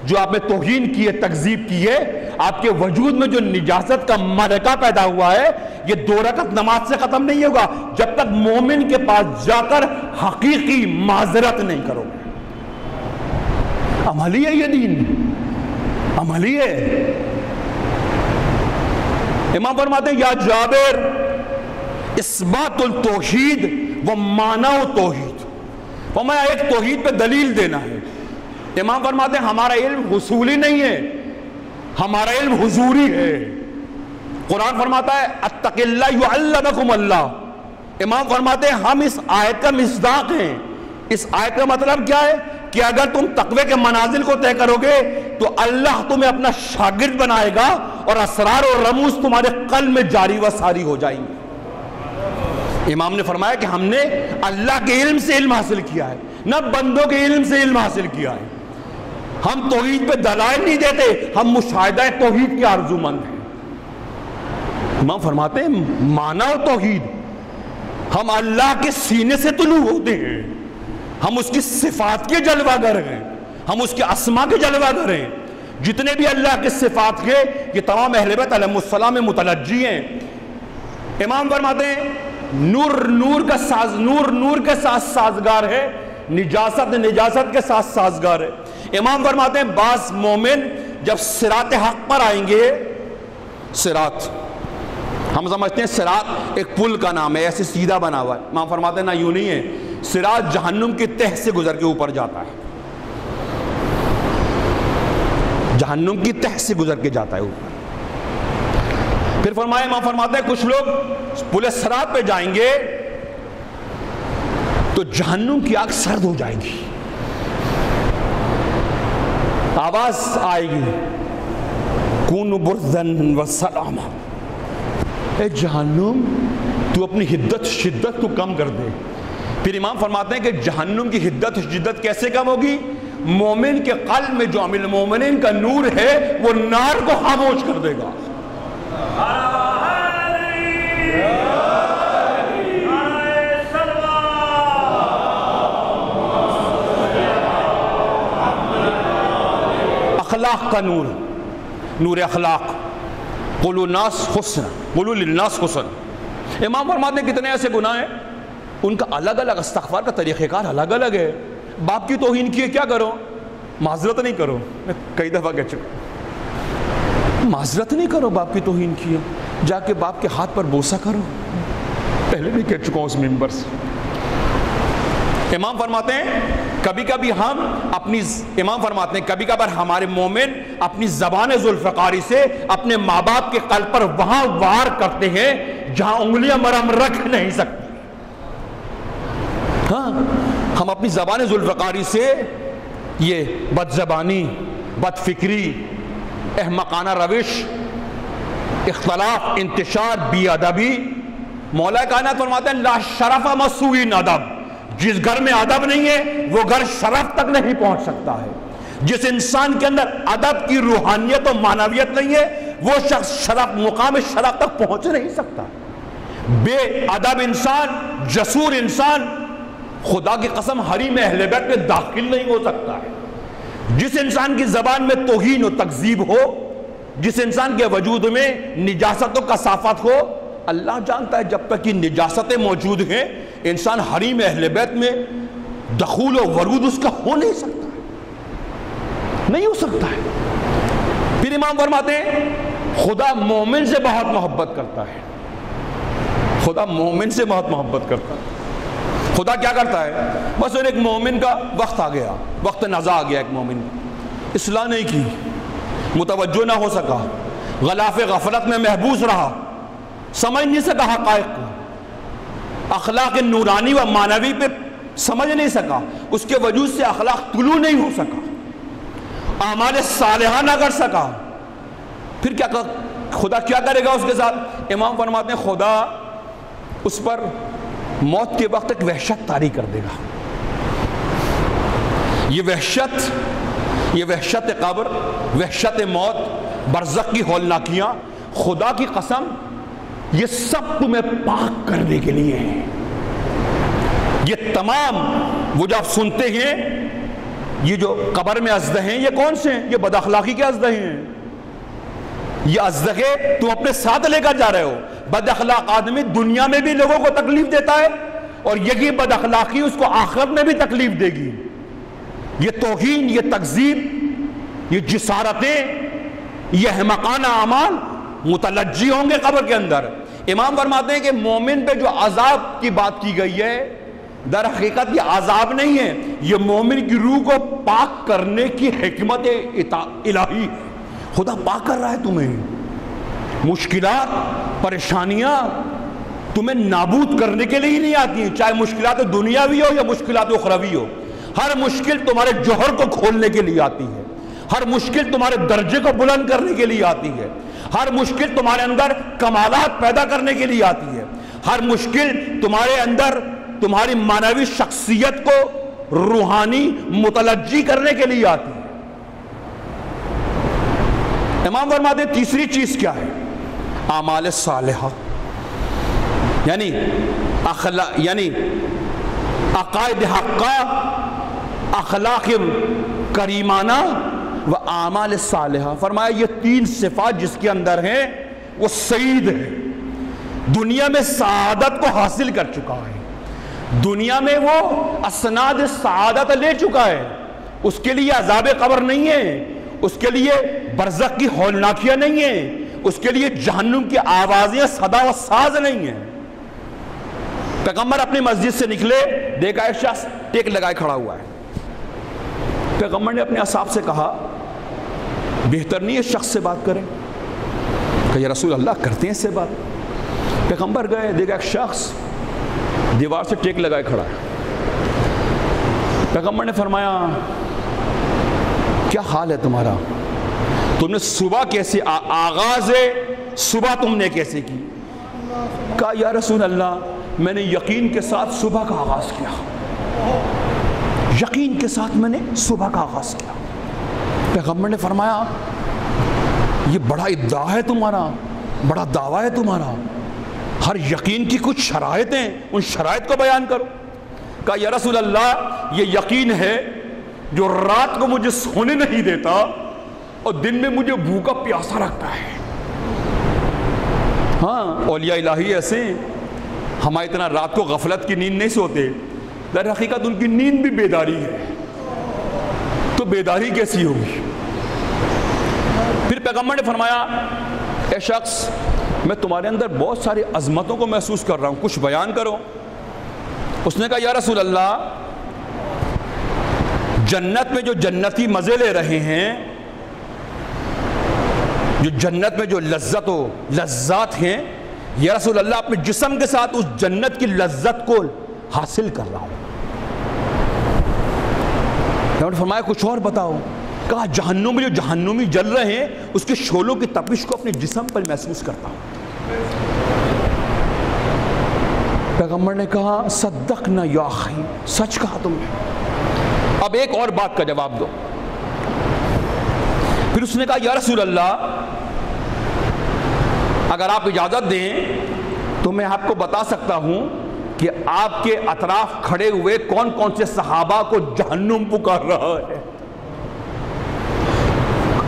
جو آپ نے توہین کی ہے، تکذیب کی ہے، آپ کے وجود میں جو نجاست کا ملکہ پیدا ہوا ہے، یہ 2 رکعت نماز سے ختم نہیں ہوگا جب تک مومن کے پاس جا کر حقیقی معذرت نہیں کرو. عملی ہے یہ دین، عملی ہے. امام فرماتے ہیں یا جابر اثبات التوحید و معنی توحید. فرمایا ایک توحید پہ دلیل دینا ہے. امام فرماتے ہیں ہمارا علم حصولی نہیں ہے، ہمارا علم حضوری ہے. قرآن فرماتا ہے اتق اللہ یعلمکم اللہ. امام فرماتے ہیں ہم اس آیت کا مصداق ہیں. اس آیت کا مطلب کیا ہے کہ اگر تم تقوی کے منازل کو طے کرو گے تو اللہ تمہیں اپنا شاگرد بنائے گا اور اسرار اور رموز تمہارے قلب میں جاری و ساری ہو جائیں گے. امام نے فرمایا کہ ہم نے اللہ کے علم سے علم حاصل کیا ہے، نہ بندوں کے علم سے علم حاصل کیا ہے۔ ہم توحید پہ دلائل نہیں دیتے، ہم مشاہدہ توحید کے آرزو مند ہیں۔ امام فرماتے ہیں معنی و توحید، ہم اللہ کے سینے سے طلوع ہوتے ہیں، ہم اس کی صفات کے جلوہ گر ہیں، ہم اس کے اسما کے جلوہ گر ہیں۔ جتنے بھی اللہ کے صفات کے یہ تمام اہل بیت علیہ السلام متلجی ہیں۔ امام فرماتے ہیں نور کے ساتھ سازگار ہے، نجاست کے ساتھ سازگار ہے۔ امام فرماتے ہیں بعض مومن جب صراط حق پر آئیں گے، صراط ہم سمجھتے ہیں صراط ایک پل کا نام ہے، ایسے سیدھا بنا ہوا ہے۔ امام فرماتے ہیں نہ یوں نہیں ہے، صراط جہنم کی تہ سے گزر کے اوپر جاتا ہے، جہنم کی تہ سے گزر کے جاتا ہے اوپر۔ پھر فرمایا امام فرماتے ہیں کچھ لوگ پل صراط پہ جائیں گے تو جہنم کی آگ سرد ہو جائے گی، آواز آئے گی کونوا بردا وسلاما، اے جہنم تو اپنی حدت شدت تو کم کر دے۔ پھر امام فرماتے ہیں کہ جہنم کی حدت شدت کیسے کم ہوگی؟ مومن کے قلب میں جو عامل مومنین کا نور ہے وہ نار کو خاموش کر دے گا۔ اخلاق کا نور، نور اخلاق، قولوا الناس حسنا قولوا للناس حسنا۔ امام فرماتے ہیں کتنے ایسے گناہ ہیں ان کا الگ الگ استغفار کا طریقہ کار الگ الگ ہے۔ باپ کی توہین کی ہے کیا کرو؟ معذرت نہیں کرو، میں کئی دفعہ کہہ چکا، معذرت نہیں کرو، باپ کی توہین کی ہے جا کے باپ کے ہاتھ پر بوسہ کرو، پہلے بھی کہہ چکا ہوں اس منبر سے۔ امام فرماتے ہیں کبھی کبھی ہم اپنی امام فرماتے ہیں کبھی کبھار ہمارے مومن اپنی زبان ذوالفقاری سے اپنے ماں باپ کے قلب پر وہاں وار کرتے ہیں جہاں انگلیاں مرہم رکھ نہیں سکتی۔ ہاں ہم اپنی زبان ذوالفقاری سے یہ بد زبانی، بد فکری، احمقانہ روش، اختلاف، انتشار، بی ادبی، مولا کائنات فرماتے ہیں لا شرف مسوی ندب، جس گھر میں ادب نہیں ہے وہ گھر شرف تک نہیں پہنچ سکتا ہے۔ جس انسان کے اندر ادب کی روحانیت و معنویت نہیں ہے وہ شخص شرف مقام شرف تک پہنچ نہیں سکتا۔ بے ادب انسان، جسور انسان خدا کی قسم حریم اہل بیت میں داخل نہیں ہو سکتا ہے۔ جس انسان کی زبان میں توہین و تکذیب ہو، جس انسان کے وجود میں نجاست و کثافت ہو، اللہ جانتا ہے جب تک یہ نجاستیں موجود ہیں انسان حریم اہل بیت میں دخول و ورود اس کا ہو نہیں سکتا، نہیں ہو سکتا ہے۔ پھر امام فرماتے ہیں خدا مومن سے بہت محبت کرتا ہے، خدا مومن سے بہت محبت کرتا ہے۔ خدا کیا کرتا ہے؟ بس ایک مومن کا وقت آ گیا، وقت نزا آ گیا، ایک مومن اصلاح نہیں کی، متوجہ نہ ہو سکا، غلاف غفلت میں محبوس رہا، سمجھ نہیں سکا حقائق کو، اخلاق نورانی و معنوی پہ سمجھ نہیں سکا، اس کے وجود سے اخلاق طلوع نہیں ہو سکا، اعمال صالحہ نہ کر سکا، پھر کیا خدا کیا کرے گا اس کے ساتھ؟ امام فرماتے ہیں خدا اس پر موت کے وقت ایک وحشت طاری کر دے گا۔ یہ وحشت قبر، وحشت موت، برزخ کی ہولناکیاں، خدا کی قسم یہ سب تمہیں پاک کرنے کے لیے ہیں۔ یہ تمام وہ جو آپ سنتے ہیں یہ جو قبر میں ازدے ہیں یہ کون سے ہیں؟ یہ بد اخلاقی کے ازدے ہیں۔ یہ ازدے تم اپنے ساتھ لے کر جا رہے ہو۔ بد اخلاق آدمی دنیا میں بھی لوگوں کو تکلیف دیتا ہے اور یہی بد اخلاقی اس کو آخرت میں بھی تکلیف دے گی۔ یہ توہین، یہ تکذیب، یہ جسارتیں، یہ احمقانہ اعمال متلجی ہوں گے قبر کے اندر۔ امام فرماتے ہیں کہ مومن پہ جو عذاب کی بات کی گئی ہے در حقیقت یہ عذاب نہیں ہے، یہ مومن کی روح کو پاک کرنے کی حکمت الہی، خدا پاک کر رہا ہے تمہیں۔ مشکلات، پریشانیاں تمہیں نابود کرنے کے لیے ہی نہیں آتی ہیں، چاہے مشکلات دنیاوی ہو یا مشکلات اخروی ہو۔ ہر مشکل تمہارے جوہر کو کھولنے کے لیے آتی ہے، ہر مشکل تمہارے درجے کو بلند کرنے کے لیے آتی ہے، ہر مشکل تمہارے اندر کمالات پیدا کرنے کے لیے آتی ہے، ہر مشکل تمہارے اندر تمہاری معنوی شخصیت کو روحانی متلجی کرنے کے لیے آتی ہے۔ امام فرماتے ہیں تیسری چیز کیا ہے؟ اعمال صالحہ، یعنی عقائد حقہ، اخلاق کریمانہ و اعمال صالحہ۔ فرمایا یہ تین صفات جس کے اندر ہیں وہ سعید ہے، دنیا میں سعادت کو حاصل کر چکا ہے، دنیا میں وہ اسناد سعادت لے چکا ہے، اس کے لیے عذاب قبر نہیں ہے، اس کے لیے برزخ کی ہولناکیاں نہیں ہیں، اس کے لیے جہنم کی آوازیں صدا و ساز نہیں ہیں۔ پیغمبر اپنی مسجد سے نکلے، دیکھا ایک شخص ٹیک لگائے کھڑا ہوا ہے۔ پیغمبر نے اپنے اصحاب سے کہا بہتر نہیں اس شخص سے بات کریں؟ کہ یا رسول اللہ کرتے ہیں اس سے بات۔ پیغمبر گئے، دیکھا ایک شخص دیوار سے ٹیک لگائے کھڑا ہے۔ پیغمبر نے فرمایا کیا حال ہے تمہارا؟ تم نے صبح کیسے آغاز صبح تم نے کیسے کی؟ کہا یا رسول اللہ میں نے یقین کے ساتھ صبح کا آغاز کیا، یقین کے ساتھ میں نے صبح کا آغاز کیا۔ پیغمبر نے فرمایا یہ بڑا ادعا ہے تمہارا، بڑا دعویٰ ہے تمہارا، ہر یقین کی کچھ شرائط ہیں، ان شرائط کو بیان کرو۔ کہا یا رسول اللہ یہ یقین ہے جو رات کو مجھے سونے نہیں دیتا اور دن میں مجھے بھوکا پیاسا رکھتا ہے۔ ہاں اولیاء الہی ایسے ہیں، ہمارے اتنا رات کو غفلت کی نیند نہیں سوتے، در حقیقت ان کی نیند بھی بیداری ہے، تو بیداری کیسی ہوگی؟ پھر پیغمبر نے فرمایا اے شخص میں تمہارے اندر بہت ساری عظمتوں کو محسوس کر رہا ہوں، کچھ بیان کرو۔ اس نے کہا یا رسول اللہ جنت میں جو جنتی مزے لے رہے ہیں، جو جنت میں جو لذت و لذات ہیں، یا رسول اللہ اپنے جسم کے ساتھ اس جنت کی لذت کو حاصل کر رہا ہوں۔ انہوں نے فرمایا کچھ اور بتاؤ۔ کہا جہنم میں جو جہنمی جل رہے ہیں اس کے شعلوں کی تپش کو اپنے جسم پر محسوس کرتا ہوں۔ پیغمبر نے کہا صدقنا یا اخی، سچ کہا تم نے۔ اب ایک اور بات کا جواب دو۔ پھر اس نے کہا یا رسول اللہ اگر آپ اجازت دیں تو میں آپ کو بتا سکتا ہوں کہ آپ کے اطراف کھڑے ہوئے کون کون سے صحابہ کو جہنم پکار رہا ہے،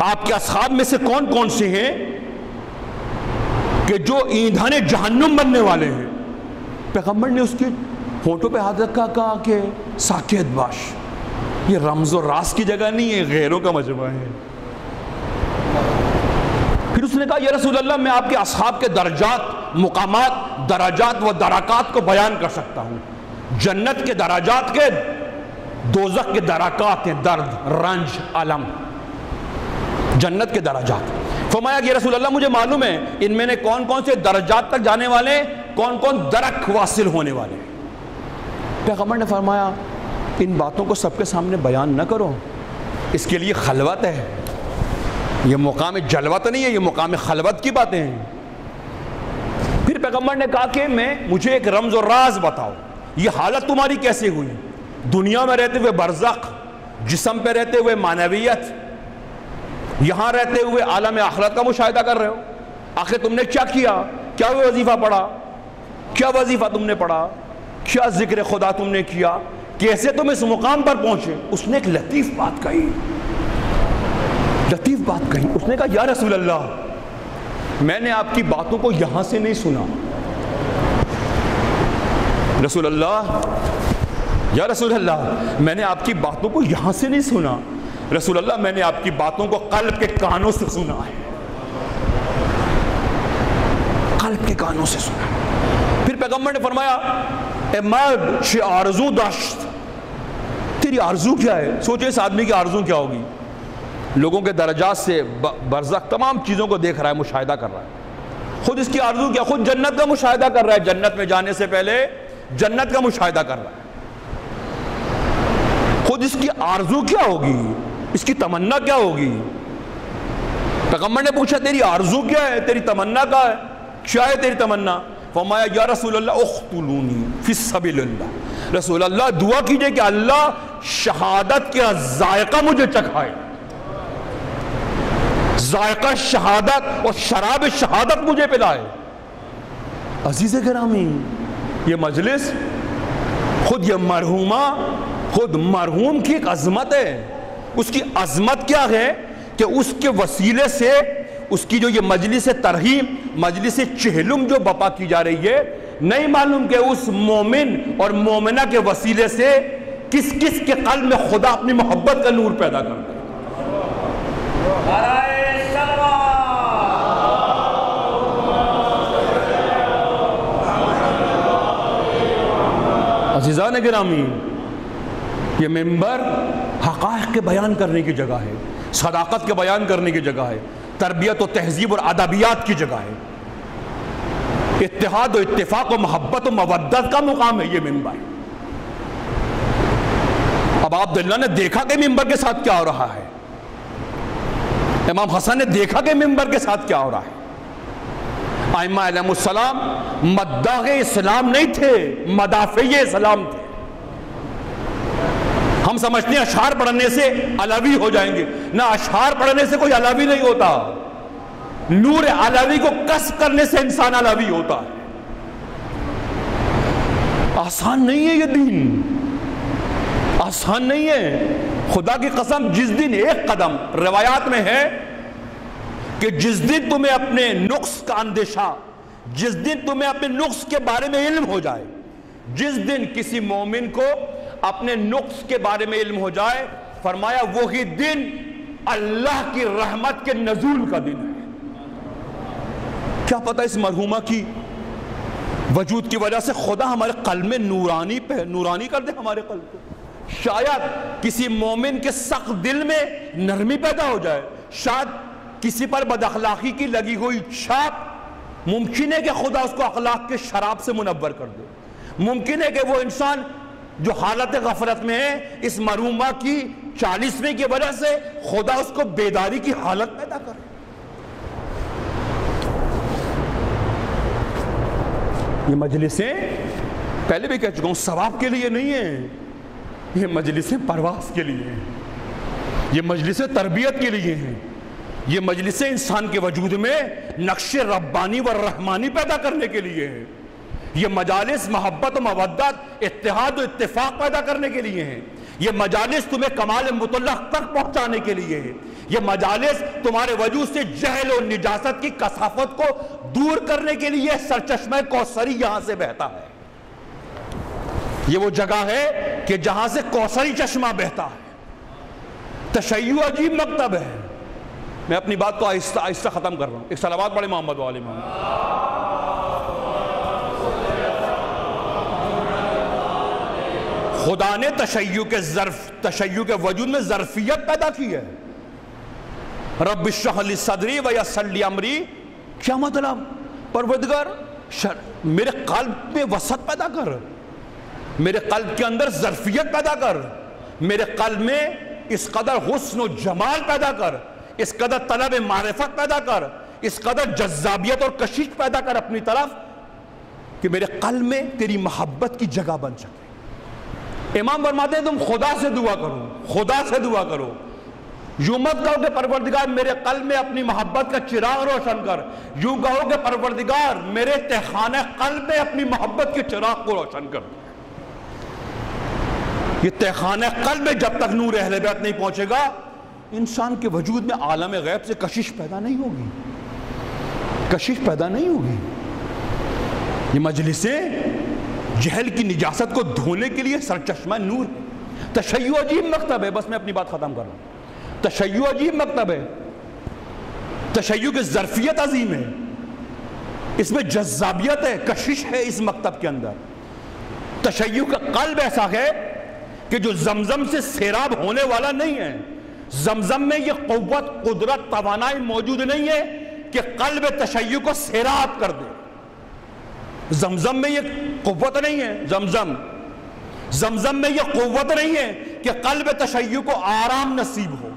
آپ کے اصحاب میں سے کون کون سے ہیں کہ جو ایندھن جہنم بننے والے ہیں۔ پیغمبر نے اس کے ہونٹوں پہ ہاتھ رکھا، کہا کہ ساکت باش، یہ رمز و راز کی جگہ نہیں ہے، غیروں کا مجمع ہے۔ پھر اس نے کہا یا رسول اللہ میں آپ کے اصحاب کے درجات، مقامات، درجات و درکات کو بیان کر سکتا ہوں۔ جنت کے درجات کے، دوزخ کے درکات ہیں، درد، رنج، علم، جنت کے درجات۔ فرمایا کہ رسول اللہ مجھے معلوم ہے ان میں نے کون کون سے درجات تک جانے والے، کون کون درک واصل ہونے والے۔ پیغمبر نے فرمایا ان باتوں کو سب کے سامنے بیان نہ کرو، اس کے لیے خلوت ہے، یہ مقام جلوت نہیں ہے، یہ مقام خلوت کی باتیں ہیں۔ پھر پیغمبر نے کہا کہ مجھے ایک رمز و راز بتاؤ، یہ حالت تمہاری کیسے ہوئی؟ دنیا میں رہتے ہوئے برزخ، جسم پہ رہتے ہوئے معنویت، یہاں رہتے ہوئے عالم آخرت کا مشاہدہ کر رہے ہو۔ آخر تم نے کیا کیا؟ کیا وظیفہ پڑھا؟ کیا وظیفہ تم نے پڑھا؟ کیا ذکر خدا تم نے کیا؟ کیسے تم اس مقام پر پہنچے؟ اس نے ایک لطیف بات کہی، لطیف بات کہی۔ اس نے کہا یا رسول اللہ میں نے آپ کی باتوں کو یہاں سے نہیں سنا۔ رسول اللہ، یا رسول اللہ میں نے آپ کی باتوں کو یہاں سے نہیں سنا، رسول اللہ میں نے آپ کی باتوں کو قلب کے کانوں سے سنا ہے، قلب کے کانوں سے سنا۔ پھر پیغمبر نے فرمایا اے مرد چه آرزو داشت، تیری آرزو کیا ہے؟ سوچے اس آدمی کی آرزو کیا ہوگی؟ لوگوں کے درجات سے برزخ تمام چیزوں کو دیکھ رہا ہے، مشاہدہ کر رہا ہے۔ خود اس کی آرزو کیا؟ خود جنت کا مشاہدہ کر رہا ہے، جنت میں جانے سے پہلے جنت کا مشاہدہ کر رہا ہے۔ خود اس کی آرزو کیا ہوگی؟ اس کی تمنا کیا ہوگی؟ پیغمبر نے پوچھا تیری آرزو کیا ہے، تیری تمنا کیا ہے، تیری تمنا؟ فرمایا یا رسول اللہ اقتلونی فی سبیل اللہ، رسول اللہ دعا کیجئے کہ اللہ شہادت کا ذائقہ مجھے چکھائے، ذائقہ شہادت اور شراب شہادت مجھے پلائے۔ عزیز گرامی، یہ مجلس خود یہ مرحومہ، خود مرحوم کی ایک عظمت ہے۔ اس کی عظمت کیا ہے کہ اس کے وسیلے سے اس کی جو یہ مجلس ترحیم، مجلس چہلم جو بپا کی جا رہی ہے، نہیں معلوم کہ اس مومن اور مومنہ کے وسیلے سے کس کس کے قلب میں خدا اپنی محبت کا نور پیدا کرتا ہے۔ عزیزان گرامی، یہ منبر حقائق کے بیان کرنے کی جگہ ہے، صداقت کے بیان کرنے کی جگہ ہے، تربیت و تہذیب اور ادبیات کی جگہ ہے، اتحاد و اتفاق و محبت و مودت کا مقام ہے یہ منبر۔ اب عبداللہ نے دیکھا کہ منبر کے ساتھ کیا ہو رہا ہے، امام حسن نے دیکھا کہ منبر کے ساتھ کیا ہو رہا ہے۔ ائمہ علیہ السلام مداح اسلام نہیں تھے، مدافع اسلام تھے۔ ہم سمجھتے ہیں اشعار پڑھنے سے علوی ہو جائیں گے، نہ اشعار پڑھنے سے کوئی علوی نہیں ہوتا، نور علوی کو کسب کرنے سے انسان علوی ہوتا ہے۔ آسان نہیں ہے یہ دین، آسان نہیں ہے۔ خدا کی قسم، جس دن ایک قدم روایات میں ہے کہ جس دن تمہیں اپنے نقص کا اندیشہ، جس دن تمہیں اپنے نقص کے بارے میں علم ہو جائے، جس دن کسی مومن کو اپنے نقص کے بارے میں علم ہو جائے، فرمایا وہی دن اللہ کی رحمت کے نزول کا دن ہے۔ کیا پتہ اس مرحومہ کی وجود کی وجہ سے خدا ہمارے قلب میں نورانی کر دے ہمارے قلب کو۔ شاید کسی مومن کے سخت دل میں نرمی پیدا ہو جائے، شاید کسی پر بد اخلاقی کی لگی ہوئی چھاپ، ممکن ہے کہ خدا اس کو اخلاق کے شراب سے منور کر دے۔ ممکن ہے کہ وہ انسان جو حالت غفلت میں ہے، اس مرحومہ کی 40ویں کی وجہ سے خدا اس کو بیداری کی حالت پیدا کرے۔ یہ مجلسیں پہلے بھی کہہ چکا ہوں ثواب کے لیے نہیں ہیں، یہ مجلسیں پرواز کے لیے ہیں، یہ مجلسیں تربیت کے لیے ہیں، یہ مجلسیں انسان کے وجود میں نقش ربانی و رحمانی پیدا کرنے کے لیے ہیں، یہ مجالس محبت و مودت، اتحاد و اتفاق پیدا کرنے کے لیے ہیں، یہ مجالس تمہیں کمال مطلق تک پہنچانے کے لیے ہیں، یہ مجالس تمہارے وجود سے جہل و نجاست کی کثافت کو دور کرنے کے لیے سرچشمہ کوثری یہاں سے بہتا ہے۔ یہ وہ جگہ ہے کہ جہاں سے کوثری چشمہ بہتا ہے۔ تشیع عجیب مکتب ہے۔ میں اپنی بات کو آہستہ آہستہ ختم کر رہا ہوں۔ ایک صلوات پڑھیں محمد و آل محمد۔ خدا نے تشیع کے وجود میں ظرفیت پیدا کی ہے۔ رب اشرح لی صدری ویسر لی امری، کیا مطلب؟ پروردگار میرے قلب میں وسعت پیدا کر، میرے قلب کے اندر ظرفیت پیدا کر، میرے قلب میں اس قدر حسن و جمال پیدا کر، اس قدر طلب معرفت پیدا کر، اس قدر جذابیت اور کشش پیدا کر اپنی طرف کہ میرے قلب میں تیری محبت کی جگہ بن سکے۔ امام فرماتے ہیں تم خدا سے دعا کرو، خدا سے دعا کرو، یوں مت کہو کہ پروردگار میرے قلب میں اپنی محبت کا چراغ روشن کر، یوں کہو کہ پروردگار میرے تہخانہ قلب میں اپنی محبت کے چراغ کو روشن کر۔ یہ تہخانہ قلب میں جب تک نور اہل بیت نہیں پہنچے گا، انسان کے وجود میں عالم غیب سے کشش پیدا نہیں ہوگی، کشش پیدا نہیں ہوگی۔ یہ مجلسیں جہل کی نجاست کو دھونے کے لیے سرچشمہ نور ہے۔ تشیع عجیب مکتب ہے، بس میں اپنی بات ختم کر رہا ہوں۔ تشیع عجیب مکتب ہے، تشیع کی ظرفیت عظیم ہے، اس میں جذابیت ہے، کشش ہے اس مکتب کے اندر۔ تشیع کا قلب ایسا ہے کہ جو زمزم سے سیراب ہونے والا نہیں ہے، زمزم میں یہ قوت، قدرت، توانائی موجود نہیں ہے کہ قلب تشیع کو سیراب کر دے۔ زمزم میں یہ قوت نہیں ہے، زمزم میں یہ قوت نہیں ہے کہ قلب تشیع کو آرام نصیب ہو۔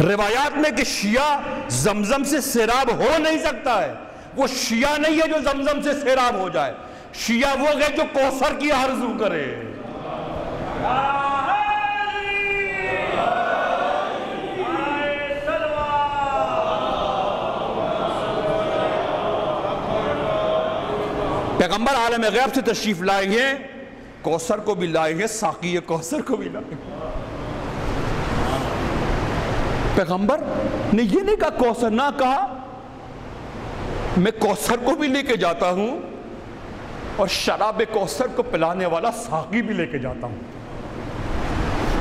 روایات میں کہ شیعہ زمزم سے سیراب ہو نہیں سکتا ہے. وہ شیعہ نہیں ہے جو زمزم سے سیراب ہو جائے. شیعہ وہ ہے جو کوثر کی آرزو کرے. پیغمبر عالم غیب سے تشریف لائے ہیں, کوثر کو بھی لائے ہیں, ساقی کوثر کو بھی لائے ہیں. پیغمبر نے یہ نہیں کہا کوثر, نہ کہا میں کوثر کو بھی لے کے جاتا ہوں اور شراب کوثر کو پلانے والا ساقی بھی لے کے جاتا ہوں.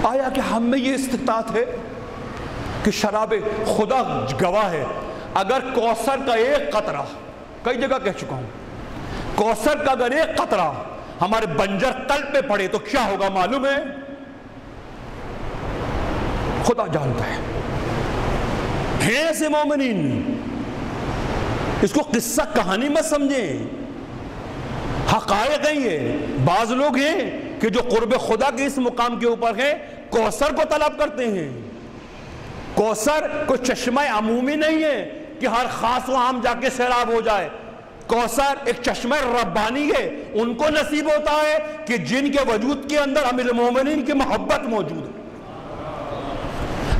آیا کہ ہم میں یہ استطاعت ہے کہ شراب, خدا گواہ ہے, اگر کوثر کا ایک قطرہ, کئی جگہ کہہ چکا ہوں, کوثر کا اگر ایک قطرہ ہمارے بنجر قلب پہ پڑے تو کیا ہوگا معلوم ہے؟ خدا جانتا ہے. ہیں ایسے مومنین, اس کو قصہ کہانی مت سمجھیں, حقائق ہیں یہ. بعض لوگ ہیں کہ جو قرب خدا کے اس مقام کے اوپر ہیں, کوثر کو طلب کرتے ہیں. کوثر کوئی چشمہ عمومی نہیں ہے کہ ہر خاص و عام جا کے سیراب ہو جائے. کوثر ایک چشمہ ربانی ہے, ان کو نصیب ہوتا ہے کہ جن کے وجود کے اندر امیر المومنین کی محبت موجود ہے.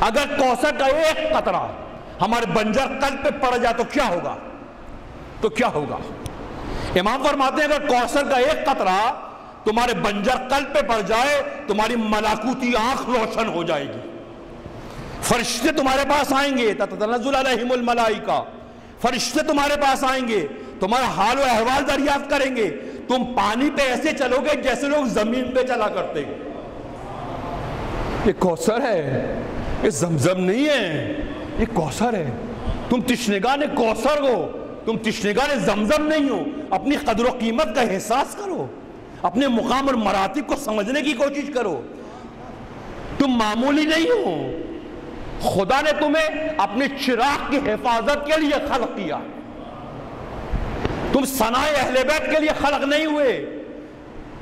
اگر کوثر کا ایک قطرہ ہمارے بنجر قلب پہ پڑ جائے تو کیا ہوگا؟ تو کیا ہوگا؟ امام فرماتے ہیں اگر کوثر کا ایک قطرہ تمہارے بنجر قلب پہ پڑ جائے, تمہاری ملکوتی آنکھ روشن ہو جائے گی. فرشتے تمہارے پاس آئیں گے, تتنزل علیہم الملائکہ, فرشتے تمہارے پاس آئیں گے, تمہارا حال و احوال دریافت کریں گے. تم پانی پہ ایسے چلو گے جیسے لوگ زمین پہ چلا کرتے ہیں. یہ کوثر ہے, یہ زمزم نہیں ہے, یہ کوثر ہے. تم تشنگان کوثر ہو, تم تشنگان زمزم نہیں ہو. اپنی قدر و قیمت کا احساس کرو, اپنے مقام اور مراتب کو سمجھنے کی کوشش کرو. تم معمولی نہیں ہو. خدا نے تمہیں اپنے چراغ کی حفاظت کے لیے خلق کیا. تم ثناء اہل بیت کے لیے خلق نہیں ہوئے,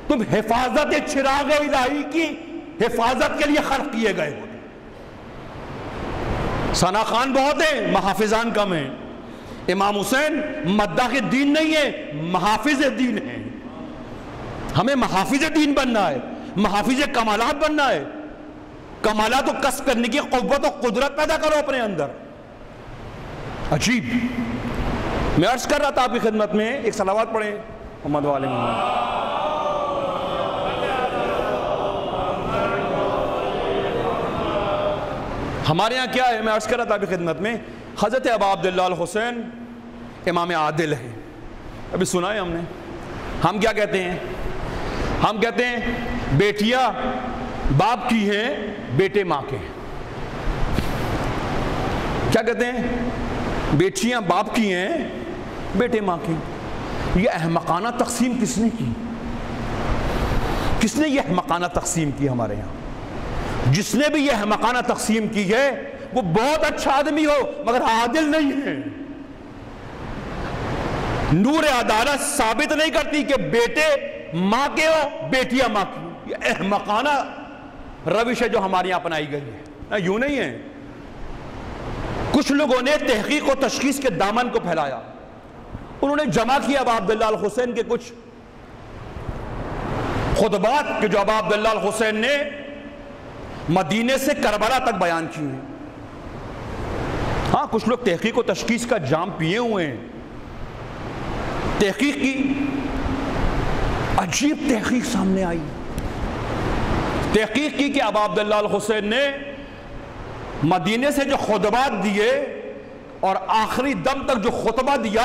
تم حفاظت چراغ الہی کی حفاظت کے لیے خلق کیے گئے ہو. ثنا خان بہت ہیں, محافظان کم ہیں. امام حسین مداح دین نہیں ہے, محافظ دین ہیں. ہمیں محافظ دین بننا ہے, محافظ کمالات بننا ہے. کمالات کو کسب کرنے کی قوت و قدرت پیدا کرو اپنے اندر. عجیب, میں عرض کر رہا تھا آپ کی خدمت میں, ایک صلوات پڑھیں محمد و آل محمد. ہمارے ہاں کیا ہے, میں عرض کر رہا تھا آپ کی خدمت میں, حضرت ابا عبداللہ الحسین امام عادل ہیں. ابھی سنا ہے ہم نے. ہم کیا کہتے ہیں؟ ہم کہتے ہیں بیٹیاں باپ کی ہیں, بیٹے ماں کے. کیا کہتے ہیں؟ بیٹیاں باپ کی ہیں, بیٹے ماں کی. یہ احمقانہ تقسیم کس نے کی؟ کس نے یہ احمقانہ تقسیم کی ہمارے یہاں؟ جس نے بھی یہ احمقانہ تقسیم کی ہے وہ بہت اچھا آدمی ہو مگر عادل نہیں ہے. نور عدالت ثابت نہیں کرتی کہ بیٹے ماں کے ہو, بیٹیاں ماں کی. یہ احمقانہ روش ہے جو ہمارے یہاں اپنائی گئی ہے. یوں نہیں ہے. کچھ لوگوں نے تحقیق و تشخیص کے دامن کو پھیلایا. انہوں نے جمع کیا ابا عبداللہ الحسین کے کچھ خطبات کہ جو ابا عبداللہ الحسین نے مدینے سے کربلا تک بیان کی ہیں. ہاں, کچھ لوگ تحقیق و تشخیص کا جام پیے ہوئے ہیں. تحقیق کی عجیب تحقیق سامنے آئی. تحقیق کی کہ ابا عبداللہ الحسین نے مدینے سے جو خطبات دیے اور آخری دم تک جو خطبہ دیا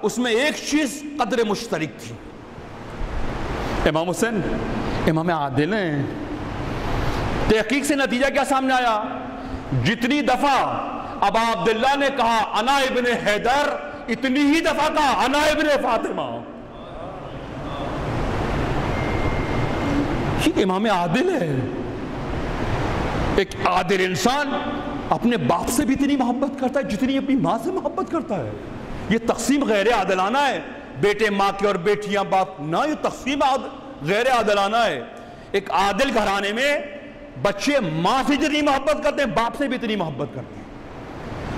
اس میں ایک چیز قدر مشترک تھی. امام حسین امام عادل ہیں. تحقیق سے نتیجہ کیا سامنے آیا؟ جتنی دفعہ ابا عبداللہ نے کہا انا ابن حیدر, اتنی ہی دفعہ کہا انا ابن فاطمہ. یہ امام عادل ہے. ایک عادل انسان اپنے باپ سے بھی اتنی محبت کرتا ہے جتنی اپنی ماں سے محبت کرتا ہے. یہ تقسیم غیر عادلانہ ہے. بیٹے ماں کے اور بیٹیاں باپ نہ, یہ تقسیم غیر عادلانہ ہے. ایک عادل گھرانے میں بچے ماں سے جتنی محبت کرتے ہیں باپ سے بھی اتنی محبت کرتے ہیں.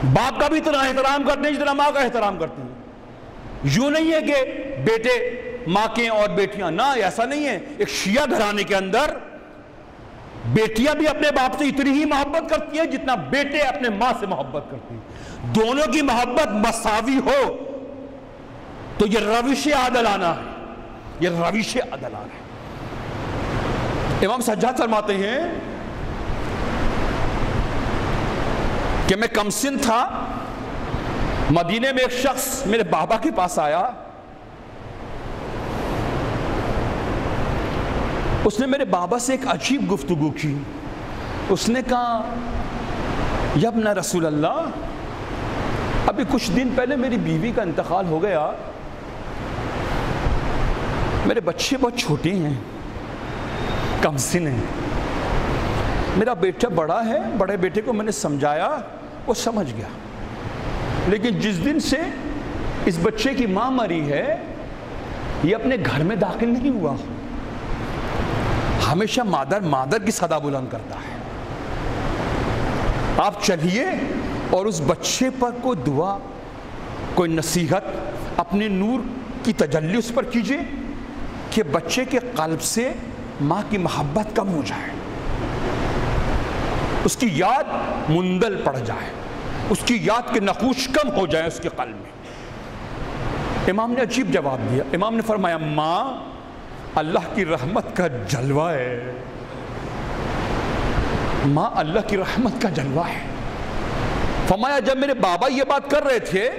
باپ کا بھی اتنا احترام کرتے ہیں جتنا ماں کا احترام کرتے ہیں. یوں نہیں ہے کہ بیٹے ماں کے اور بیٹیاں، نہ ایسا نہیں ہے. ایک شیعہ گھرانے کے اندر بیٹیاں بھی اپنے باپ سے اتنی ہی محبت کرتی ہیں جتنا بیٹے اپنے ماں سے محبت کرتے ہیں. دونوں کی محبت مساوی ہو تو یہ روش عادلانہ ہے، یہ روش عادلانہ ہے. امام سجاد فرماتے ہیں کہ میں کمسن تھا، مدینے میں ایک شخص میرے بابا کے پاس آیا، اس نے میرے بابا سے ایک عجیب گفتگو کی. اس نے کہا یا ابن رسول اللہ، ابھی کچھ دن پہلے میری بیوی کا انتقال ہو گیا، میرے بچے بہت چھوٹے ہیں، کمسن ہیں. میرا بیٹا بڑا ہے، بڑے بیٹے کو میں نے سمجھایا، وہ سمجھ گیا، لیکن جس دن سے اس بچے کی ماں مری ہے یہ اپنے گھر میں داخل نہیں ہوا، ہمیشہ مادر مادر کی صدا بلند کرتا ہے. آپ چلیے اور اس بچے پر کوئی دعا، کوئی نصیحت، اپنے نور کی تجلی اس پر کیجئے کہ بچے کے قلب سے ماں کی محبت کم ہو جائے، اس کی یاد مندل پڑ جائے، اس کی یاد کے نقوش کم ہو جائے اس کے قلب میں. امام نے عجیب جواب دیا. امام نے فرمایا ماں اللہ کی رحمت کا جلوہ ہے، ماں اللہ کی رحمت کا جلوہ ہے. فرمایا جب میرے بابا یہ بات کر رہے تھے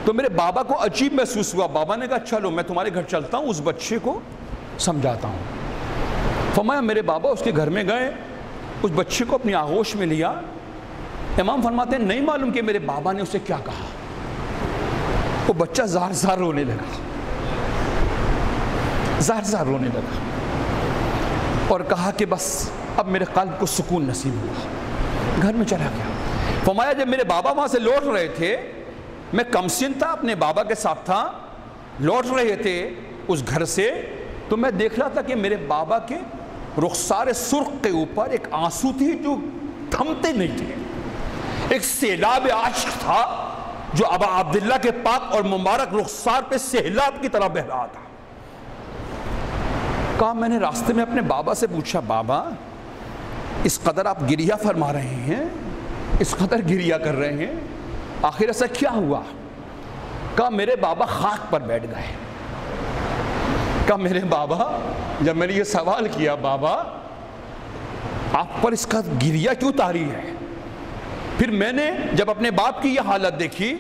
تو میرے بابا کو عجیب محسوس ہوا. بابا نے کہا چلو میں تمہارے گھر چلتا ہوں، اس بچے کو سمجھاتا ہوں. فرمایا میرے بابا اس کے گھر میں گئے، اس بچے کو اپنی آغوش میں لیا. امام فرماتے ہیں نہیں معلوم کہ میرے بابا نے اسے کیا کہا، وہ بچہ زار زار رونے لگا، زار زار رونے لگا اور کہا کہ بس اب میرے قلب کو سکون نصیب ہوا، گھر میں چلا گیا. فرمایا جب میرے بابا وہاں سے لوٹ رہے تھے، میں کمسن تھا، اپنے بابا کے ساتھ تھا، لوٹ رہے تھے اس گھر سے، تو میں دیکھ رہا تھا کہ میرے بابا کے رخسار سرخ کے اوپر ایک آنسو تھی جو تھمتے نہیں تھے. ایک سیلاب عشق تھا جو ابا عبداللہ کے پاک اور مبارک رخسار پہ سیلاب کی طرح بہ رہا تھا. کہا میں نے راستے میں اپنے بابا سے پوچھا بابا اس قدر آپ گریہ فرما رہے ہیں، اس قدر گریہ کر رہے ہیں، آخر ایسا کیا ہوا؟ کہا میرے بابا خاک پر بیٹھ گئے. کہا میرے بابا، جب میں نے یہ سوال کیا بابا آپ پر اس کا گریہ کیوں طاری ہے، پھر میں نے جب اپنے باپ کی یہ حالت دیکھی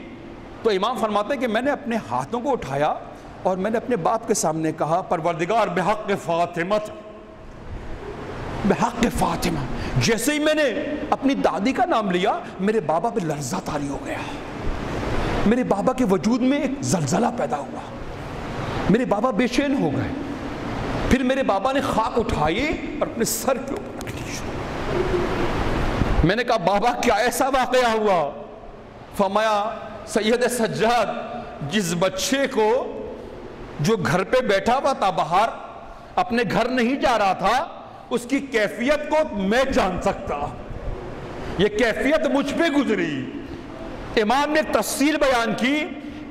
تو امام فرماتے ہیں کہ میں نے اپنے ہاتھوں کو اٹھایا اور میں نے اپنے باپ کے سامنے کہا پروردگار بحق فاطمہ، بحق فاطمہ. جیسے ہی میں نے اپنی دادی کا نام لیا میرے بابا پہ لرزہ طاری ہو گیا، میرے بابا کے وجود میں ایک زلزلہ پیدا ہوا، میرے بابا بے چین ہو گئے. پھر میرے بابا نے خاک اٹھائی اور اپنے سر کے اوپر رکھ دی. میں نے کہا بابا کیا ایسا واقعہ ہوا؟ فرمایا سید سجاد جس بچے کو جو گھر پہ بیٹھا ہوا تھا باہر اپنے گھر نہیں جا رہا تھا، اس کی کیفیت کو میں جان سکتا، یہ کیفیت مجھ پہ گزری. امام نے ایک تفصیل بیان کی.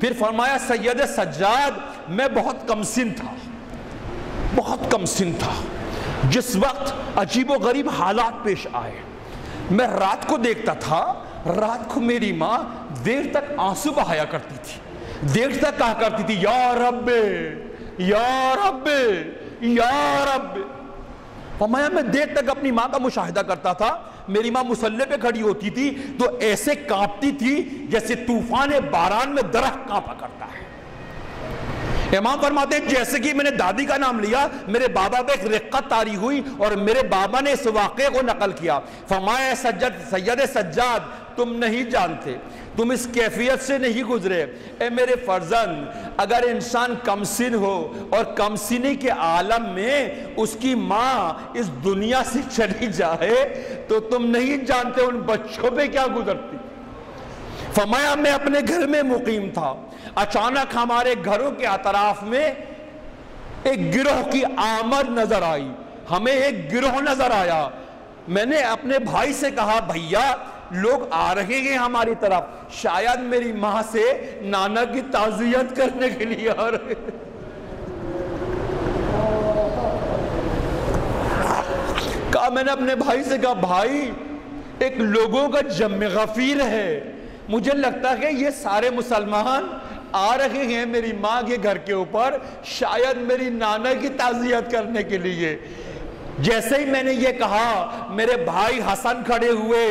پھر فرمایا سید سجاد میں بہت کمسن تھا، بہت کمسن تھا. جس وقت عجیب و غریب حالات پیش آئے میں رات کو دیکھتا تھا، رات کو میری ماں دیر تک آنسو بہایا کرتی تھی، دیر تک کہا کرتی تھی یا رب یا رب یا رب. فرمایا میں دیر تک اپنی ماں کا مشاہدہ کرتا تھا. میری ماں مصلی پہ کھڑی ہوتی تھی تو ایسے کانپتی تھی جیسے طوفان باران میں درخت کانپا کرتا ہے. امام فرماتے ہیں جیسے کہ میں نے دادی کا نام لیا میرے بابا پہ ایک رقت طاری ہوئی اور میرے بابا نے اس واقعے کو نقل کیا. فرمایا سید سجاد تم نہیں جانتے، تم اس کیفیت سے نہیں گزرے. اے میرے فرزند اگر انسان کمسن ہو اور کمسنی کے عالم میں اس کی ماں اس دنیا سے چلی جائے تو تم نہیں جانتے ان بچوں پہ کیا گزرتی. فرمایا میں اپنے گھر میں مقیم تھا، اچانک ہمارے گھروں کے اطراف میں ایک گروہ کی آمد نظر آئی، ہمیں ایک گروہ نظر آیا. میں نے اپنے بھائی سے کہا بھیا لوگ آ رہے ہیں ہماری طرف، شاید میری ماں سے نانا کی تعزیت کرنے کے لیے آ رہے ہیں۔ کہا میں نے اپنے بھائی سے کہا بھائی ایک لوگوں کا جمع غفیر ہے، مجھے لگتا ہے یہ سارے مسلمان آ رہے ہیں میری ماں کے گھر کے اوپر شاید میری نانا کی تعزیت کرنے کے لیے۔ جیسے ہی میں نے یہ کہا میرے بھائی حسن کھڑے ہوئے،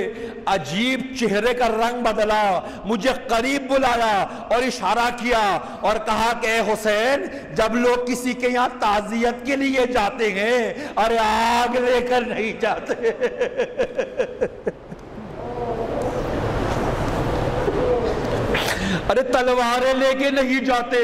عجیب چہرے کا رنگ بدلا، مجھے قریب بلایا اور اشارہ کیا اور کہا کہ اے حسین جب لوگ کسی کے یہاں تعزیت کے لیے جاتے ہیں ارے آگ لے کر نہیں جاتے، ارے تلواریں لے کے نہیں جاتے،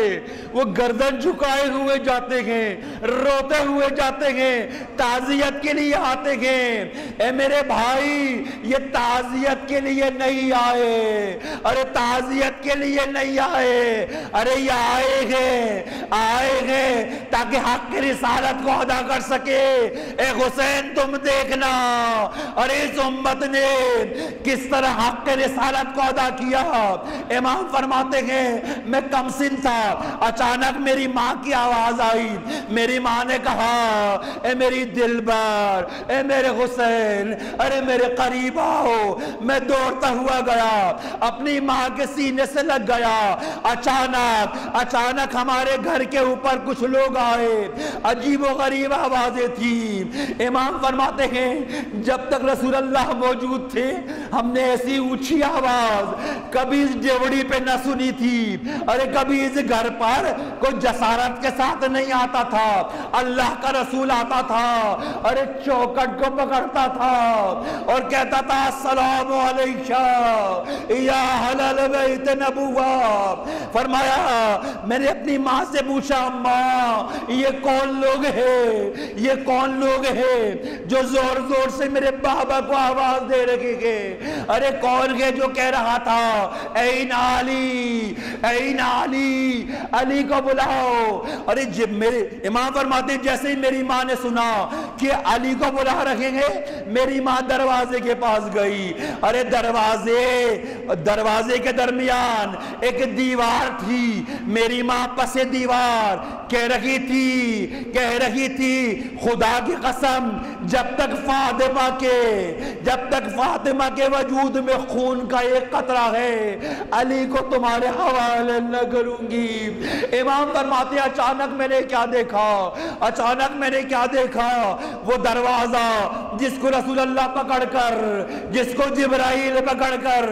وہ گردن جھکائے ہوئے جاتے ہیں، روتے ہوئے جاتے ہیں، تعزیت کے لیے آتے ہیں۔ اے میرے بھائی یہ تعزیت کے لیے نہیں آئے، ارے تعزیت کے لیے نہیں آئے، ارے یہ آئے ہیں تاکہ حق کی رسالت کو ادا کر سکے۔ اے حسین تم دیکھنا ارے اس امت نے کس طرح حق کی رسالت کو ادا کیا۔ امام فرماتے ہیں میں کم سن تھا، اچانک میری ماں کی آواز آئی، میری ماں نے کہا اے میری دلبر، اے میرے حسین، ارے میرے قریب آؤ۔ میں دوڑتا ہوا گیا، اپنی ماں کے سینے سے لگ گیا۔ اچانک ہمارے گھر کے اوپر کچھ لوگ آئے، عجیب و غریب آوازیں تھیں۔ امام فرماتے ہیں جب تک رسول اللہ موجود تھے ہم نے ایسی اونچی آواز کبھی اس ڈیوڑی پہ نہ سنی تھی، ارے کبھی اس گھر پر کوئی جسارت کے ساتھ نہیں آتا تھا۔ اللہ کا رسول آتا تھا، ارے چوکٹ کو پکڑتا تھا اور کہتا تھا السلام علیکم یا اہل بیت نبوہ۔ فرمایا میں نے اپنی ماں سے پوچھا ماں یہ کون لوگ ہیں، یہ کون لوگ ہیں جو زور زور سے میرے بابا کو آواز دے رہے ہیں؟ ارے کون ہے جو کہہ رہا تھا این علی، این علی، علی کو بلاؤ۔ ارے جب میرے امام فرماتے ہیں جیسے ہی میری ماں نے سنا کہ علی کو بلا رہے ہیں میری ماں دروازے کے پاس گئی۔ ارے دروازے کے درمیان ایک دیوار تھی، میری ماں پس دیوار کہہ رہی تھی خدا کی قسم جب تک فاطمہ کے وجود میں خون کا ایک قطرہ ہے علی کو تمہارے حوالے نہ کروں گی۔ امام فرماتے اچانک میں نے کیا دیکھا، وہ دروازہ جس کو رسول اللہ پکڑ کر، جس کو جبرائیل پکڑ کر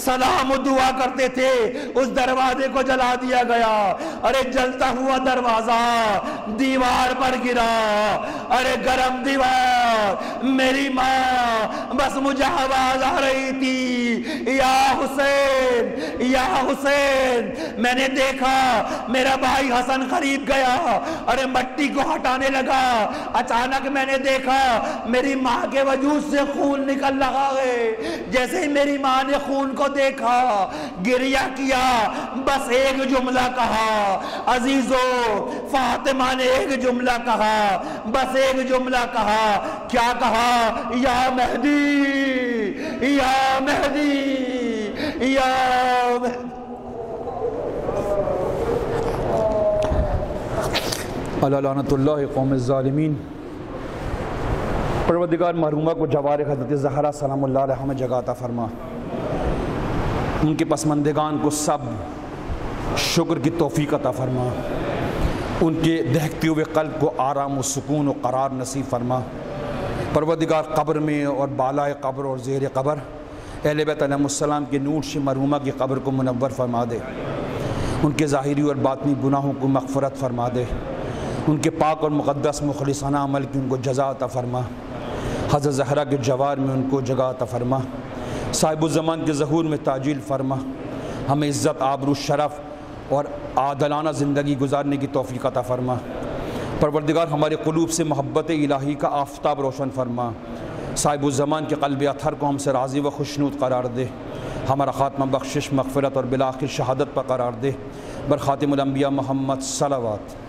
سلام و دعا کرتے تھے، اس دروازے کو جلا دیا گیا۔ ارے جلتا ہوا دروازہ دیوار پر گرا، ارے گرم دیوار، میری ماں بس مجھے آواز آ رہی تھی یا حسین یا حسین۔ میں نے دیکھا میرا بھائی حسن قریب گیا، ارے مٹی کو ہٹانے لگا، اچانک میں نے دیکھا میری ماں کے وجود سے خون نکل رہا ہے۔ جیسے ہی میری ماں نے خون کو دیکھا گریہ کیا، بس ایک جملہ کہا عزیزو، فاطمہ نے ایک جملہ کہا، بس ایک جملہ کہا، کیا کہا؟ یا مہدی، یا مہدی، یا مہدی۔ اللہ لعنت اللہ قوم الظالمین۔ پروردگار مرحومہ کو جوار حضرت زہرا سلام اللہ علیہ میں جگہ عطا فرما، ان کے پسماندگان کو سب شکر کی توفیق عطا فرما، ان کے دہکتے ہوئے قلب کو آرام و سکون و قرار نصیب فرما۔ پروردگار قبر میں اور بالائے قبر اور زیر قبر اہل بیت علیہ السلام کے نور سے مرحومہ کی قبر کو منور فرما دے، ان کے ظاہری اور باطنی گناہوں کو مغفرت فرما دے، ان کے پاک اور مقدس مخلصانہ عمل کی ان کو جزا عطا فرما، حضرت زہرا کے جوار میں ان کو جگہ عطا فرما، صاحب الزمان کے ظہور میں تعجیل فرما، ہمیں عزت آبرو شرف اور عادلانہ زندگی گزارنے کی توفیق عطا فرما۔ پروردگار ہمارے قلوب سے محبت الہی کا آفتاب روشن فرما، صاحب الزمان کے قلب اطہر کو ہم سے راضی و خوشنود قرار دے، ہمارا خاتمہ بخشش مغفرت اور بالآخر شہادت پر قرار دے، بر خاتم الانبیاء محمد صلوات۔